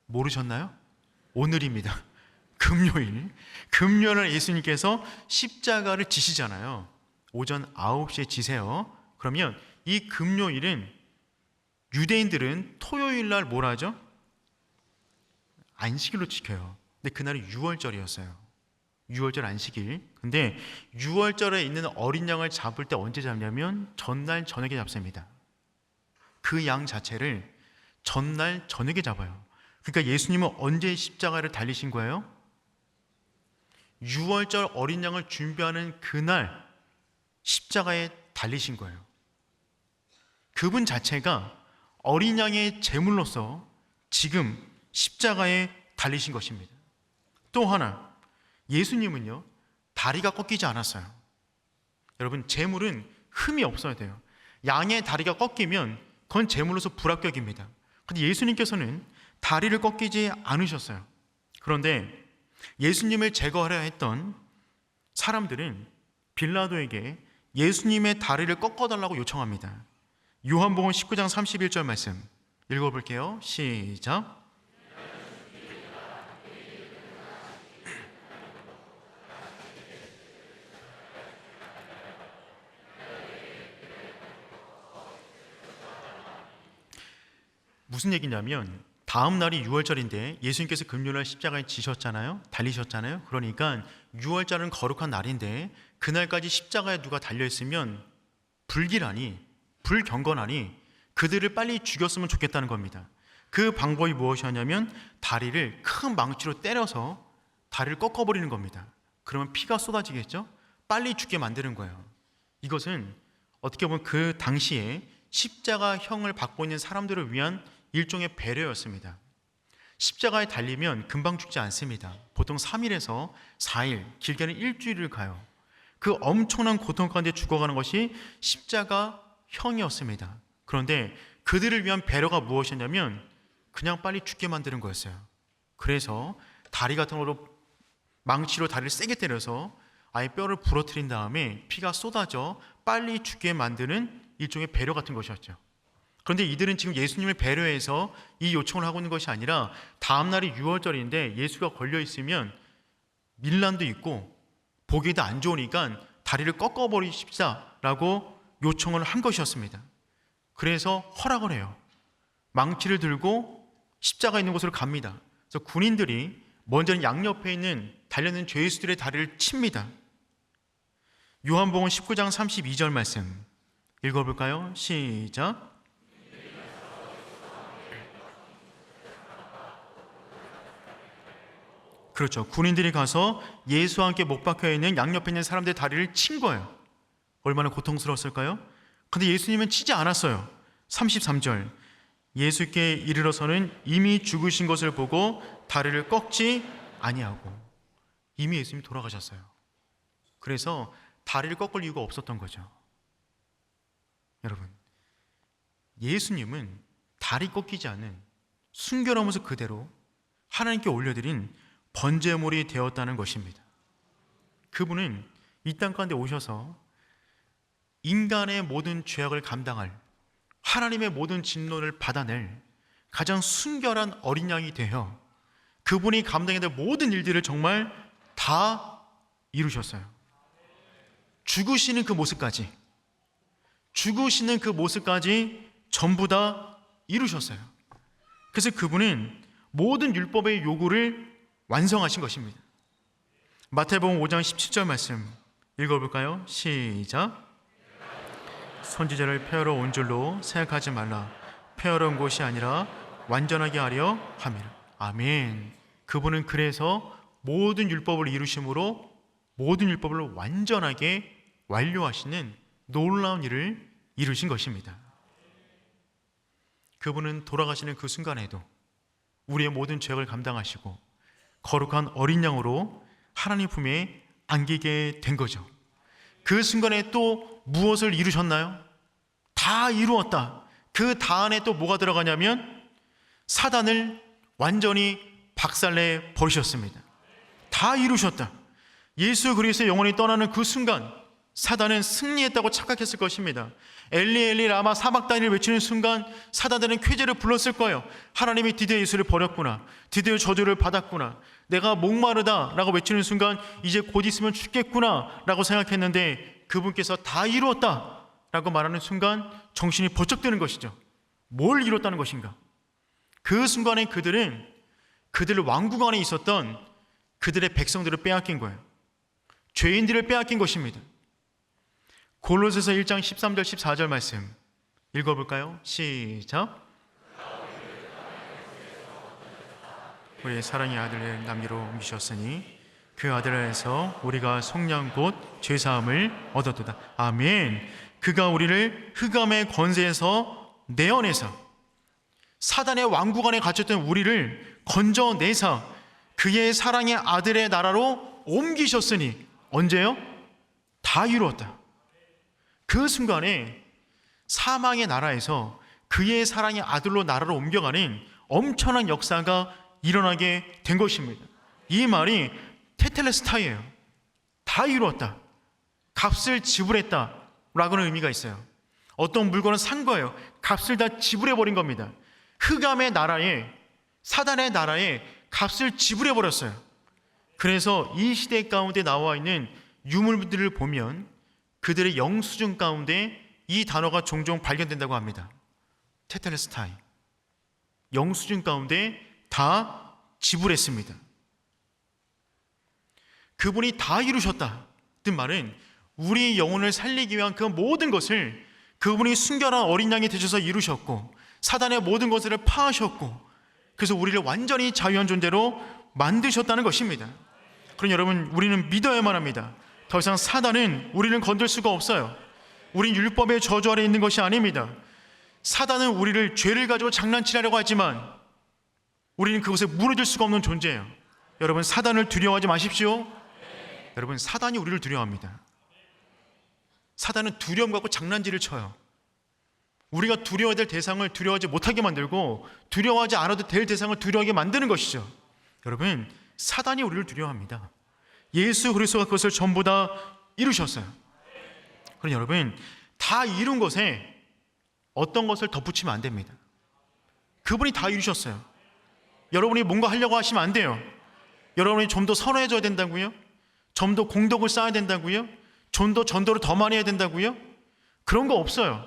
모르셨나요? 오늘입니다. 금요일. 금요일날 예수님께서 십자가를 지시잖아요. 오전 9시에 지세요. 그러면 이 금요일은, 유대인들은 토요일날 뭘 하죠? 안식일로 지켜요. 근데 그날이 6월절이었어요. 6월절 안식일. 근데 6월절에 있는 어린 양을 잡을 때 언제 잡냐면 전날 저녁에 잡습니다. 그 양 자체를 전날 저녁에 잡아요. 그러니까 예수님은 언제 십자가를 달리신 거예요? 6월절 어린 양을 준비하는 그날 십자가에 달리신 거예요. 그분 자체가 어린 양의 제물로서 지금 십자가에 달리신 것입니다. 또 하나, 예수님은요, 다리가 꺾이지 않았어요. 여러분, 제물은 흠이 없어야 돼요. 양의 다리가 꺾이면 그건 제물로서 불합격입니다. 그런데 예수님께서는 다리를 꺾이지 않으셨어요. 그런데 예수님을 제거하려 했던 사람들은 빌라도에게 예수님의 다리를 꺾어달라고 요청합니다. 요한복음 19장 31절 말씀 읽어볼게요. 시작. 무슨 얘기냐면 다음 날이 6월절인데 예수님께서 금요일날 십자가에 지셨잖아요. 달리셨잖아요. 그러니까 6월절은 거룩한 날인데 그날까지 십자가에 누가 달려있으면 불경건하니 그들을 빨리 죽였으면 좋겠다는 겁니다. 그 방법이 무엇이었냐면 다리를 큰 망치로 때려서 다리를 꺾어버리는 겁니다. 그러면 피가 쏟아지겠죠? 빨리 죽게 만드는 거예요. 이것은 어떻게 보면 그 당시에 십자가형을 받고 있는 사람들을 위한 일종의 배려였습니다. 십자가에 달리면 금방 죽지 않습니다. 보통 3일에서 4일, 길게는 일주일을 가요. 그 엄청난 고통 가운데 죽어가는 것이 십자가형이었습니다. 그런데 그들을 위한 배려가 무엇이었냐면 그냥 빨리 죽게 만드는 거였어요. 그래서 다리 같은 걸로 망치로 다리를 세게 때려서 아예 뼈를 부러뜨린 다음에 피가 쏟아져 빨리 죽게 만드는 일종의 배려 같은 것이었죠. 그런데 이들은 지금 예수님을 배려해서 이 요청을 하고 있는 것이 아니라 다음 날이 6월절인데 예수가 걸려 있으면 밀란도 있고 보기도 안 좋으니까 다리를 꺾어버리십사라고 요청을 한 것이었습니다. 그래서 허락을 해요. 망치를 들고 십자가 있는 곳으로 갑니다. 그래서 군인들이 먼저는 양옆에 있는 달려있는 죄수들의 다리를 칩니다. 요한복음 19장 32절 말씀 읽어볼까요? 시작. 그렇죠. 군인들이 가서 예수와 함께 못 박혀 있는 양옆에 있는 사람들의 다리를 친 거예요. 얼마나 고통스러웠을까요? 근데 예수님은 치지 않았어요. 33절 예수께 이르러서는 이미 죽으신 것을 보고 다리를 꺾지 아니하고 이미 예수님이 돌아가셨어요. 그래서 다리를 꺾을 이유가 없었던 거죠. 여러분, 예수님은 다리 꺾이지 않은 순결한 모습 그대로 하나님께 올려드린 번제물이 되었다는 것입니다. 그분은 이 땅 가운데 오셔서 인간의 모든 죄악을 감당할 하나님의 모든 진노를 받아낼 가장 순결한 어린 양이 되어 그분이 감당해야 될 모든 일들을 정말 다 이루셨어요. 죽으시는 그 모습까지 전부 다 이루셨어요. 그래서 그분은 모든 율법의 요구를 완성하신 것입니다. 마태복음 5장 17절 말씀 읽어볼까요? 시작. 선지자를 폐하러 온 줄로 생각하지 말라. 폐하러 온 것이 아니라 완전하게 하려 함이라. 아멘. 그분은 그래서 모든 율법을 이루심으로 모든 율법을 완전하게 완료하시는 놀라운 일을 이루신 것입니다. 그분은 돌아가시는 그 순간에도 우리의 모든 죄악을 감당하시고 거룩한 어린 양으로 하나님 품에 안기게 된 거죠. 그 순간에 또 무엇을 이루셨나요? 다 이루었다. 그 다 안에 또 뭐가 들어가냐면 사단을 완전히 박살내 버리셨습니다. 다 이루셨다. 예수 그리스도의 영혼이 떠나는 그 순간 사단은 승리했다고 착각했을 것입니다. 엘리 엘리 라마 사박다니를 외치는 순간 사단들은 쾌재를 불렀을 거예요. 하나님이 드디어 예수를 버렸구나. 드디어 저주를 받았구나. 내가 목마르다 라고 외치는 순간 이제 곧 있으면 죽겠구나 라고 생각했는데 그분께서 다 이루었다 라고 말하는 순간 정신이 번쩍 드는 것이죠. 뭘 이뤘다는 것인가? 그 순간에 그들은 그들 왕국 안에 있었던 그들의 백성들을 빼앗긴 거예요. 죄인들을 빼앗긴 것입니다. 골로새서 1장 13절 14절 말씀 읽어볼까요? 시작. 우리 사랑의 아들을 남기로 옮기셨으니 그 아들 안에서 우리가 속량 곧 죄사함을 얻었도다. 아멘. 그가 우리를 흑암의 권세에서 내어내사 사단의 왕국 안에 갇혔던 우리를 건져내사 그의 사랑의 아들의 나라로 옮기셨으니 언제요? 다 이루었다. 그 순간에 사망의 나라에서 그의 사랑의 아들로 나라로 옮겨가는 엄청난 역사가 일어나게 된 것입니다. 이 말이 테텔레스타이예요. 다 이루었다, 값을 지불했다 라고는 의미가 있어요. 어떤 물건을 산 거예요. 값을 다 지불해버린 겁니다. 흑암의 나라에, 사단의 나라에 값을 지불해버렸어요. 그래서 이 시대 가운데 나와 있는 유물들을 보면 그들의 영수증 가운데 이 단어가 종종 발견된다고 합니다. 테텔레스타이, 영수증 가운데 다 지불했습니다. 그분이 다 이루셨다 그 말은 우리 영혼을 살리기 위한 그 모든 것을 그분이 순결한 어린 양이 되셔서 이루셨고, 사단의 모든 것을 파하셨고, 그래서 우리를 완전히 자유한 존재로 만드셨다는 것입니다. 그럼 여러분, 우리는 믿어야만 합니다. 더 이상 사단은 우리를 건들 수가 없어요. 우린 율법의 저주 아래 있는 것이 아닙니다. 사단은 우리를 죄를 가지고 장난치려고 하지만 우리는 그것에 무너질 수가 없는 존재예요. 여러분, 사단을 두려워하지 마십시오. 여러분, 사단이 우리를 두려워합니다. 사단은 두려움 갖고 장난질을 쳐요. 우리가 두려워야 될 대상을 두려워하지 못하게 만들고 두려워하지 않아도 될 대상을 두려워하게 만드는 것이죠. 여러분, 사단이 우리를 두려워합니다. 예수 그리스도가 그것을 전부 다 이루셨어요. 그럼 여러분, 다 이룬 것에 어떤 것을 덧붙이면 안 됩니다. 그분이 다 이루셨어요. 여러분이 뭔가 하려고 하시면 안 돼요. 여러분이 좀 더 선호해줘야 된다고요? 좀 더 공덕을 쌓아야 된다고요? 좀 더 전도를 더 많이 해야 된다고요? 그런 거 없어요.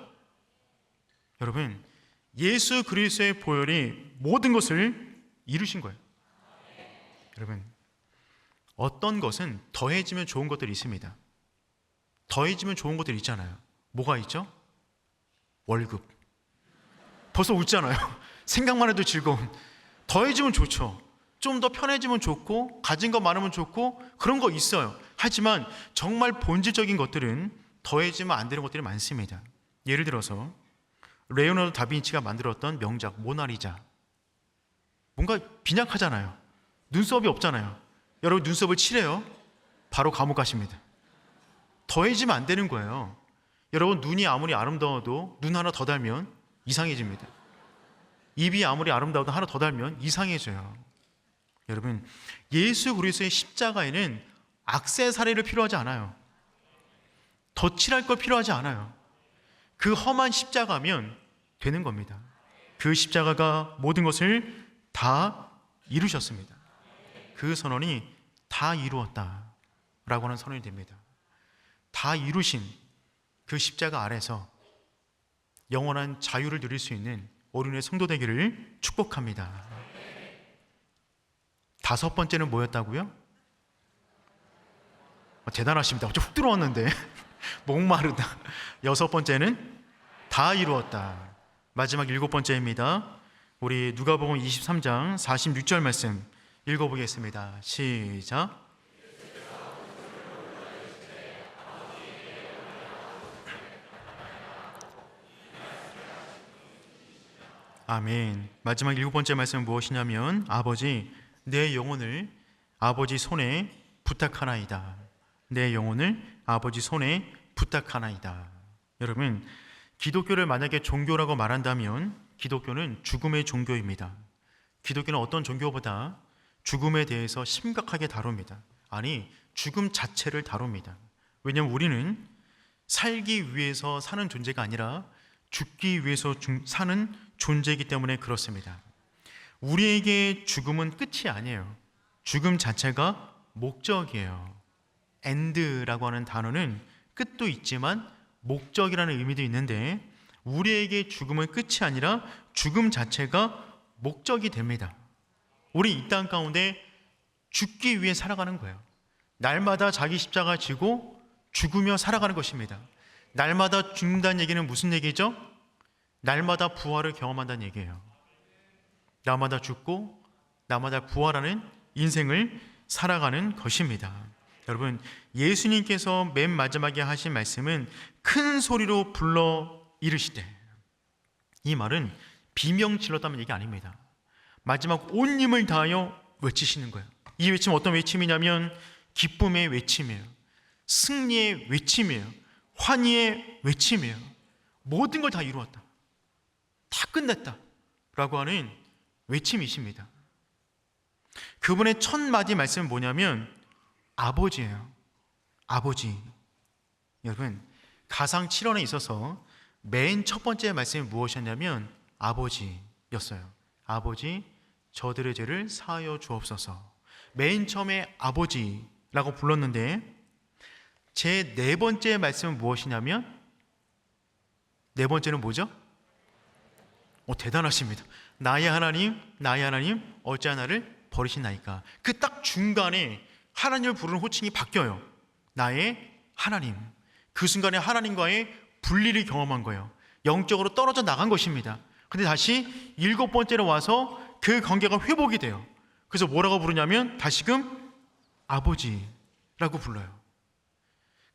여러분, 예수 그리스도의 보혈이 모든 것을 이루신 거예요. 여러분, 어떤 것은 더해지면 좋은 것들이 있습니다. 더해지면 좋은 것들이 있잖아요. 뭐가 있죠? 월급. 벌써 웃잖아요. 생각만 해도 즐거운. 더해지면 좋죠. 좀 더 편해지면 좋고, 가진 거 많으면 좋고, 그런 거 있어요. 하지만 정말 본질적인 것들은 더해지면 안 되는 것들이 많습니다. 예를 들어서 레오나르도 다빈치가 만들었던 명작 모나리자, 뭔가 빈약하잖아요. 눈썹이 없잖아요. 여러분, 눈썹을 칠해요, 바로 감옥 가십니다. 더해지면 안 되는 거예요. 여러분, 눈이 아무리 아름다워도 눈 하나 더 달면 이상해집니다. 입이 아무리 아름다워도 하나 더 달면 이상해져요. 여러분, 예수 그리스도의 십자가에는 액세서리를 필요하지 않아요. 덧칠할 걸 필요하지 않아요. 그 험한 십자가면 되는 겁니다. 그 십자가가 모든 것을 다 이루셨습니다. 그 선언이 다 이루었다라고 하는 선언이 됩니다. 다 이루신 그 십자가 아래서 영원한 자유를 누릴 수 있는 오륜의 성도 되기를 축복합니다. 다섯 번째는 뭐였다고요? 대단하십니다. 어째 훅 들어왔는데 목마르다. 여섯 번째는 다 이루었다. 마지막 일곱 번째입니다. 우리 누가복음 23장 46절 말씀 읽어보겠습니다. 시작. 아멘. 마지막 일곱 번째 말씀은 무엇이냐면, 아버지, 내 영혼을 아버지 손에 부탁하나이다. 내 영혼을 아버지 손에 부탁하나이다. 여러분, 기독교를 만약에 종교라고 말한다면 기독교는 죽음의 종교입니다. 기독교는 어떤 종교보다 죽음에 대해서 심각하게 다룹니다. 아니, 죽음 자체를 다룹니다. 왜냐하면 우리는 살기 위해서 사는 존재가 아니라 죽기 위해서 사는 존재이기 때문에 그렇습니다. 우리에게 죽음은 끝이 아니에요. 죽음 자체가 목적이에요. end라고 하는 단어는 끝도 있지만 목적이라는 의미도 있는데, 우리에게 죽음은 끝이 아니라 죽음 자체가 목적이 됩니다. 우리 이 땅 가운데 죽기 위해 살아가는 거예요. 날마다 자기 십자가 지고 죽으며 살아가는 것입니다. 날마다 죽는다는 얘기는 무슨 얘기죠? 날마다 부활을 경험한다는 얘기예요. 날마다 죽고 날마다 부활하는 인생을 살아가는 것입니다. 여러분, 예수님께서 맨 마지막에 하신 말씀은 큰 소리로 불러 이르시되, 이 말은 비명질렀다는 얘기 아닙니다. 마지막 온 힘을 다하여 외치시는 거예요. 이 외침은 어떤 외침이냐면 기쁨의 외침이에요. 승리의 외침이에요. 환희의 외침이에요. 모든 걸 다 이루었다, 다 끝냈다 라고 하는 외침이십니다. 그분의 첫 마디 말씀은 뭐냐면 아버지예요. 아버지. 여러분, 가상 7원에 있어서 맨 첫 번째 말씀이 무엇이었냐면 아버지였어요. 아버지, 저들의 죄를 사하여 주옵소서. 맨 처음에 아버지라고 불렀는데, 제 네 번째 말씀은 무엇이냐면, 네 번째는 뭐죠? 대단하십니다. 나의 하나님, 나의 하나님, 어찌하여 나를 버리시나이까. 그 딱 중간에 하나님을 부르는 호칭이 바뀌어요. 나의 하나님. 그 순간에 하나님과의 분리를 경험한 거예요. 영적으로 떨어져 나간 것입니다. 근데 다시 일곱 번째로 와서 그 관계가 회복이 돼요. 그래서 뭐라고 부르냐면 다시금 아버지라고 불러요.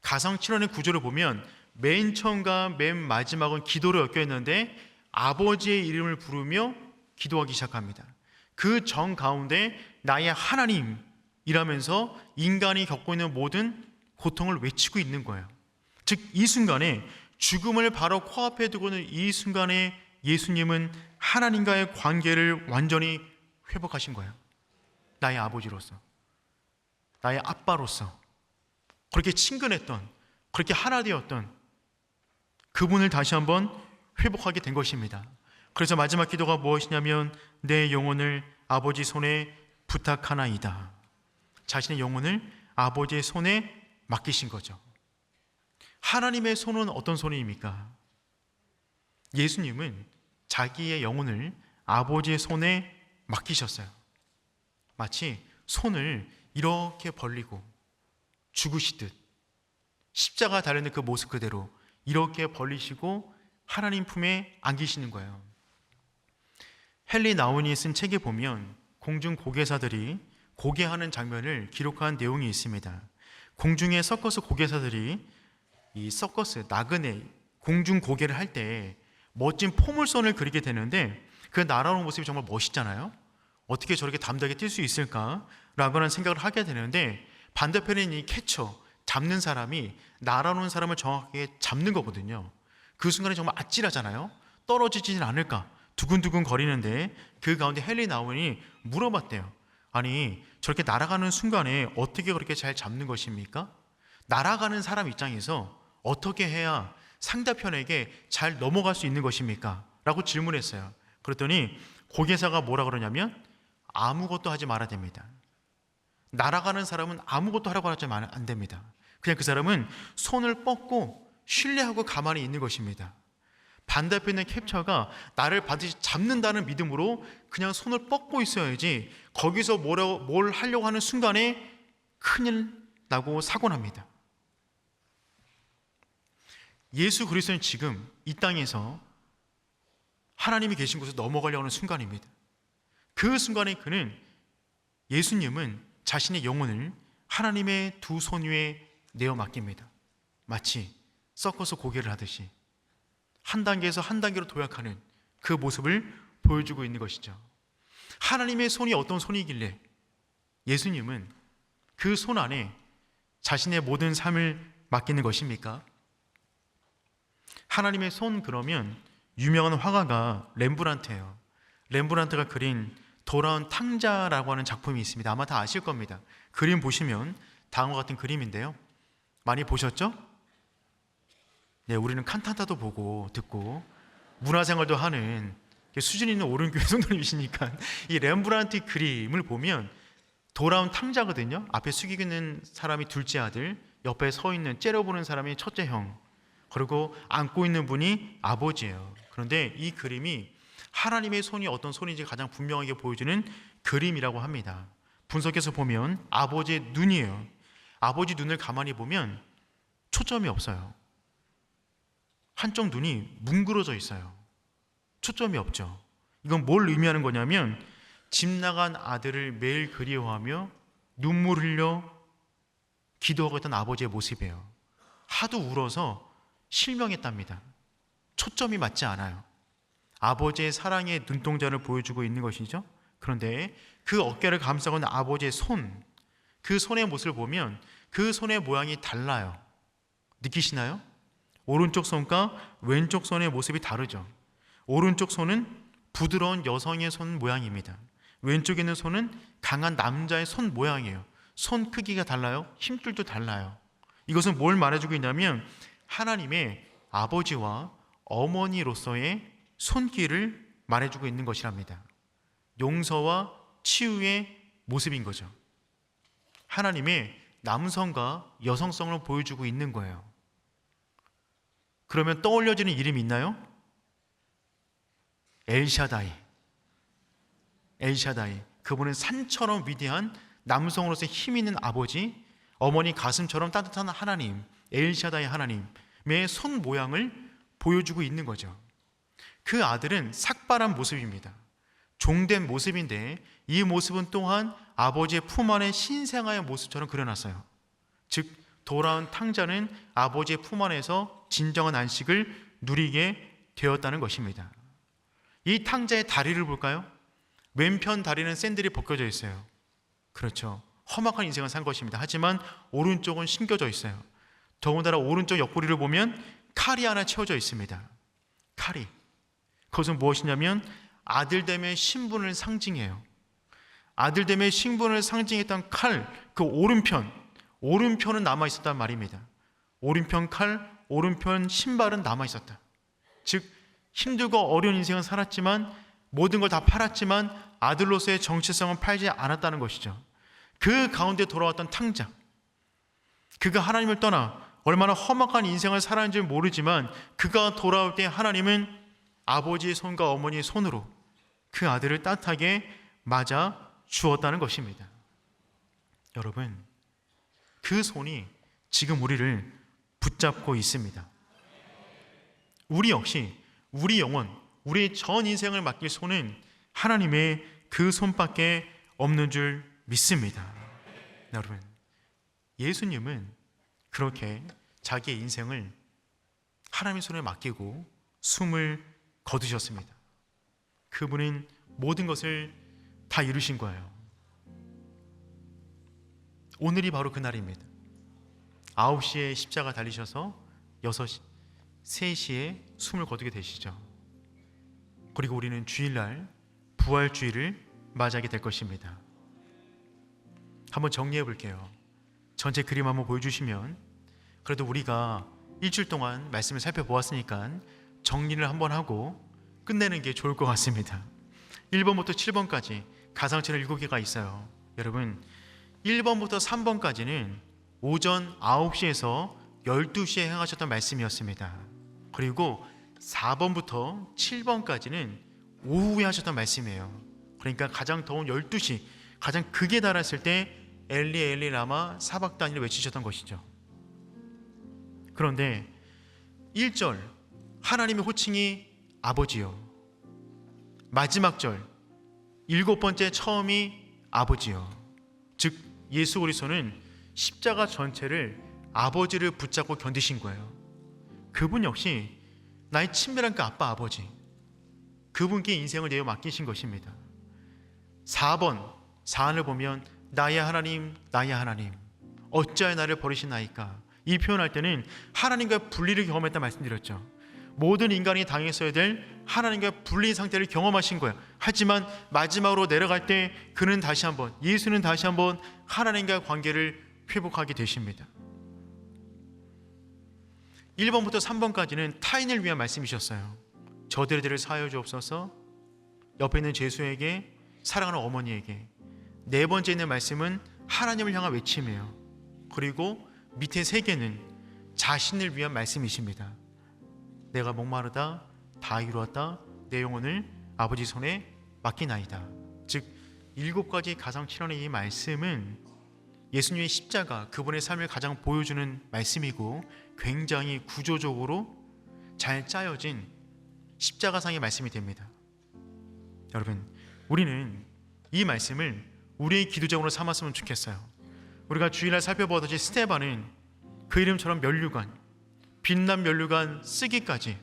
가상 7원의 구조를 보면 맨 처음과 맨 마지막은 기도로 엮여 있는데 아버지의 이름을 부르며 기도하기 시작합니다. 그 정 가운데 나의 하나님이라면서 인간이 겪고 있는 모든 고통을 외치고 있는 거예요. 즉 이 순간에 죽음을 바로 코앞에 두고는 이 순간에 예수님은 하나님과의 관계를 완전히 회복하신 거예요. 나의 아버지로서, 나의 아빠로서, 그렇게 친근했던, 그렇게 하나 되었던 그분을 다시 한번 회복하게 된 것입니다. 그래서 마지막 기도가 무엇이냐면 내 영혼을 아버지 손에 부탁하나이다. 자신의 영혼을 아버지의 손에 맡기신 거죠. 하나님의 손은 어떤 손입니까? 예수님은 자기의 영혼을 아버지의 손에 맡기셨어요. 마치 손을 이렇게 벌리고 죽으시듯 십자가 달리는 그 모습 그대로 이렇게 벌리시고 하나님 품에 안기시는 거예요. 헨리 나운이 쓴 책에 보면 공중 고개사들이 고개하는 장면을 기록한 내용이 있습니다. 공중의 서커스 고개사들이 이 서커스 나그네 공중 고개를 할 때 멋진 포물선을 그리게 되는데 그 날아오는 모습이 정말 멋있잖아요. 어떻게 저렇게 담대하게 뛸 수 있을까라고 하는 생각을 하게 되는데 반대편에 있는 이 캐쳐, 잡는 사람이 날아오는 사람을 정확하게 잡는 거거든요. 그 순간에 정말 아찔하잖아요. 떨어지지는 않을까 두근두근 거리는데 그 가운데 헨리 나운이 물어봤대요. 아니 저렇게 날아가는 순간에 어떻게 그렇게 잘 잡는 것입니까? 날아가는 사람 입장에서 어떻게 해야 상대편에게 잘 넘어갈 수 있는 것입니까? 라고 질문했어요. 그랬더니 고개사가 뭐라 그러냐면 아무것도 하지 말아야 됩니다. 날아가는 사람은 아무것도 하라고 하지 안 됩니다. 그냥 그 사람은 손을 뻗고 신뢰하고 가만히 있는 것입니다. 반대편에 있는 캡처가 나를 반드시 잡는다는 믿음으로 그냥 손을 뻗고 있어야지 거기서 뭘 하려고 하는 순간에 큰일 나고 사고 납니다. 예수 그리스도는 지금 이 땅에서 하나님이 계신 곳에 넘어가려고 하는 순간입니다. 그 순간에 예수님은 자신의 영혼을 하나님의 두 손 위에 내어 맡깁니다. 마치 서커스 고개를 하듯이 한 단계에서 한 단계로 도약하는 그 모습을 보여주고 있는 것이죠. 하나님의 손이 어떤 손이길래 예수님은 그 손 안에 자신의 모든 삶을 맡기는 것입니까? 하나님의 손 그러면 유명한 화가가 렘브란트예요. 렘브란트가 그린 돌아온 탕자라고 하는 작품이 있습니다. 아마 다 아실 겁니다. 그림 보시면 다음과 같은 그림인데요. 많이 보셨죠? 네, 우리는 칸타타도 보고 듣고 문화생활도 하는 수준 있는 옳은 교회 성도님이시니까 이 렘브란트 그림을 보면 돌아온 탕자거든요. 앞에 숙이고 있는 사람이 둘째 아들, 옆에 서 있는 째려보는 사람이 첫째 형, 그리고 안고 있는 분이 아버지예요. 그런데 이 그림이 하나님의 손이 어떤 손인지 가장 분명하게 보여주는 그림이라고 합니다. 분석해서 보면 아버지의 눈이에요. 아버지 눈을 가만히 보면 초점이 없어요. 한쪽 눈이 뭉그러져 있어요. 초점이 없죠. 이건 뭘 의미하는 거냐면 집 나간 아들을 매일 그리워하며 눈물 흘려 기도하고 있던 아버지의 모습이에요. 하도 울어서 실명했답니다. 초점이 맞지 않아요. 아버지의 사랑의 눈동자를 보여주고 있는 것이죠. 그런데 그 어깨를 감싸고 있는 아버지의 손, 그 손의 모습을 보면 그 손의 모양이 달라요. 느끼시나요? 오른쪽 손과 왼쪽 손의 모습이 다르죠. 오른쪽 손은 부드러운 여성의 손 모양입니다. 왼쪽에 있는 손은 강한 남자의 손 모양이에요. 손 크기가 달라요. 힘줄도 달라요. 이것은 뭘 말해주고 있냐면 하나님의 아버지와 어머니로서의 손길을 말해주고 있는 것이랍니다. 용서와 치유의 모습인 거죠. 하나님의 남성과 여성성을 보여주고 있는 거예요. 그러면 떠올려지는 이름이 있나요? 엘샤다이. 엘샤다이. 그분은 산처럼 위대한 남성으로서 힘 있는 아버지, 어머니 가슴처럼 따뜻한 하나님, 엘샤다이 하나님의 손 모양을 보여주고 있는 거죠. 그 아들은 삭발한 모습입니다. 종된 모습인데 이 모습은 또한 아버지의 품 안의 신생아의 모습처럼 그려놨어요. 즉 돌아온 탕자는 아버지의 품 안에서 진정한 안식을 누리게 되었다는 것입니다. 이 탕자의 다리를 볼까요? 왼편 다리는 샌들이 벗겨져 있어요. 그렇죠. 험악한 인생을 산 것입니다. 하지만 오른쪽은 신겨져 있어요. 더군다나 오른쪽 옆구리를 보면 칼이 하나 채워져 있습니다. 칼이. 그것은 무엇이냐면 아들됨의 신분을 상징해요. 아들됨의 신분을 상징했던 칼, 그 오른편은 남아있었단 말입니다. 오른편 칼, 오른편 신발은 남아있었다. 즉 힘들고 어려운 인생은 살았지만 모든 걸 다 팔았지만 아들로서의 정체성은 팔지 않았다는 것이죠. 그 가운데 돌아왔던 탕자, 그가 하나님을 떠나 얼마나 험악한 인생을 살았는지 모르지만 그가 돌아올 때 하나님은 아버지의 손과 어머니의 손으로 그 아들을 따뜻하게 맞아 주었다는 것입니다. 여러분, 그 손이 지금 우리를 붙잡고 있습니다. 우리 역시 우리 영혼, 우리의 전 인생을 맡길 손은 하나님의 그 손밖에 없는 줄 믿습니다. 여러분, 예수님은 그렇게 자기의 인생을 하나님의 손에 맡기고 숨을 거두셨습니다. 그분은 모든 것을 다 이루신 거예요. 오늘이 바로 그날입니다. 9시에 십자가 달리셔서 6시, 3시에 숨을 거두게 되시죠. 그리고 우리는 주일날 부활주일을 맞이하게 될 것입니다. 한번 정리해 볼게요. 전체 그림 한번 보여주시면, 그래도 우리가 일주일 동안 말씀을 살펴보았으니까 정리를 한번 하고 끝내는 게 좋을 것 같습니다. 1번부터 7번까지 가상처럼 7개가 있어요. 여러분, 1번부터 3번까지는 오전 9시에서 12시에 행하셨던 말씀이었습니다. 그리고 4번부터 7번까지는 오후에 하셨던 말씀이에요. 그러니까 가장 더운 12시, 가장 극에 달했을 때 엘리 엘리 라마 사박단이를 외치셨던 것이죠. 그런데 1절 하나님의 호칭이 아버지요, 마지막 절 7번째 처음이 아버지요. 즉 예수 그리스도는 십자가 전체를 아버지를 붙잡고 견디신 거예요. 그분 역시 나의 친밀한 그 아빠 아버지, 그분께 인생을 내어 맡기신 것입니다. 4번 사안을 보면 나의 하나님 나의 하나님 어찌하여 나를 버리시나이까, 이 표현할 때는 하나님과 분리를 경험했다 말씀드렸죠. 모든 인간이 당했어야 될 하나님과 분리 상태를 경험하신 거예요. 하지만 마지막으로 내려갈 때 그는 다시 한번, 예수는 다시 한번 하나님과 관계를 회복하게 되십니다. 1번부터 3번까지는 타인을 위한 말씀이셨어요. 저들을 사하여 주옵소서, 옆에 있는 제수에게, 사랑하는 어머니에게. 4번째 있는 말씀은 하나님을 향한 외침이에요. 그리고 밑에 3개는 자신을 위한 말씀이십니다. 내가 목마르다 다 이루었다, 내 영혼을 아버지 손에 맡기나이다. 즉 7가지 가상칠언의 이 말씀은 예수님의 십자가, 그분의 삶을 가장 보여주는 말씀이고 굉장히 구조적으로 잘 짜여진 십자가상의 말씀이 됩니다. 여러분, 우리는 이 말씀을 우리의 기도적으로 삼았으면 좋겠어요. 우리가 주일날 살펴보았듯이 스데반은 그 이름처럼 면류관, 빛난 면류관 쓰기까지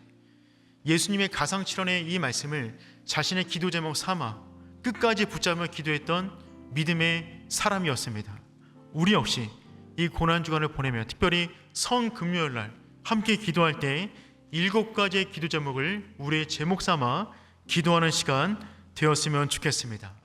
예수님의 가상칠언의 이 말씀을 자신의 기도 제목 삼아 끝까지 붙잡으며 기도했던 믿음의 사람이었습니다. 우리 역시 이 고난주간을 보내며, 특별히 성금요일날 함께 기도할 때 7가지의 기도 제목을 우리의 제목 삼아 기도하는 시간 되었으면 좋겠습니다.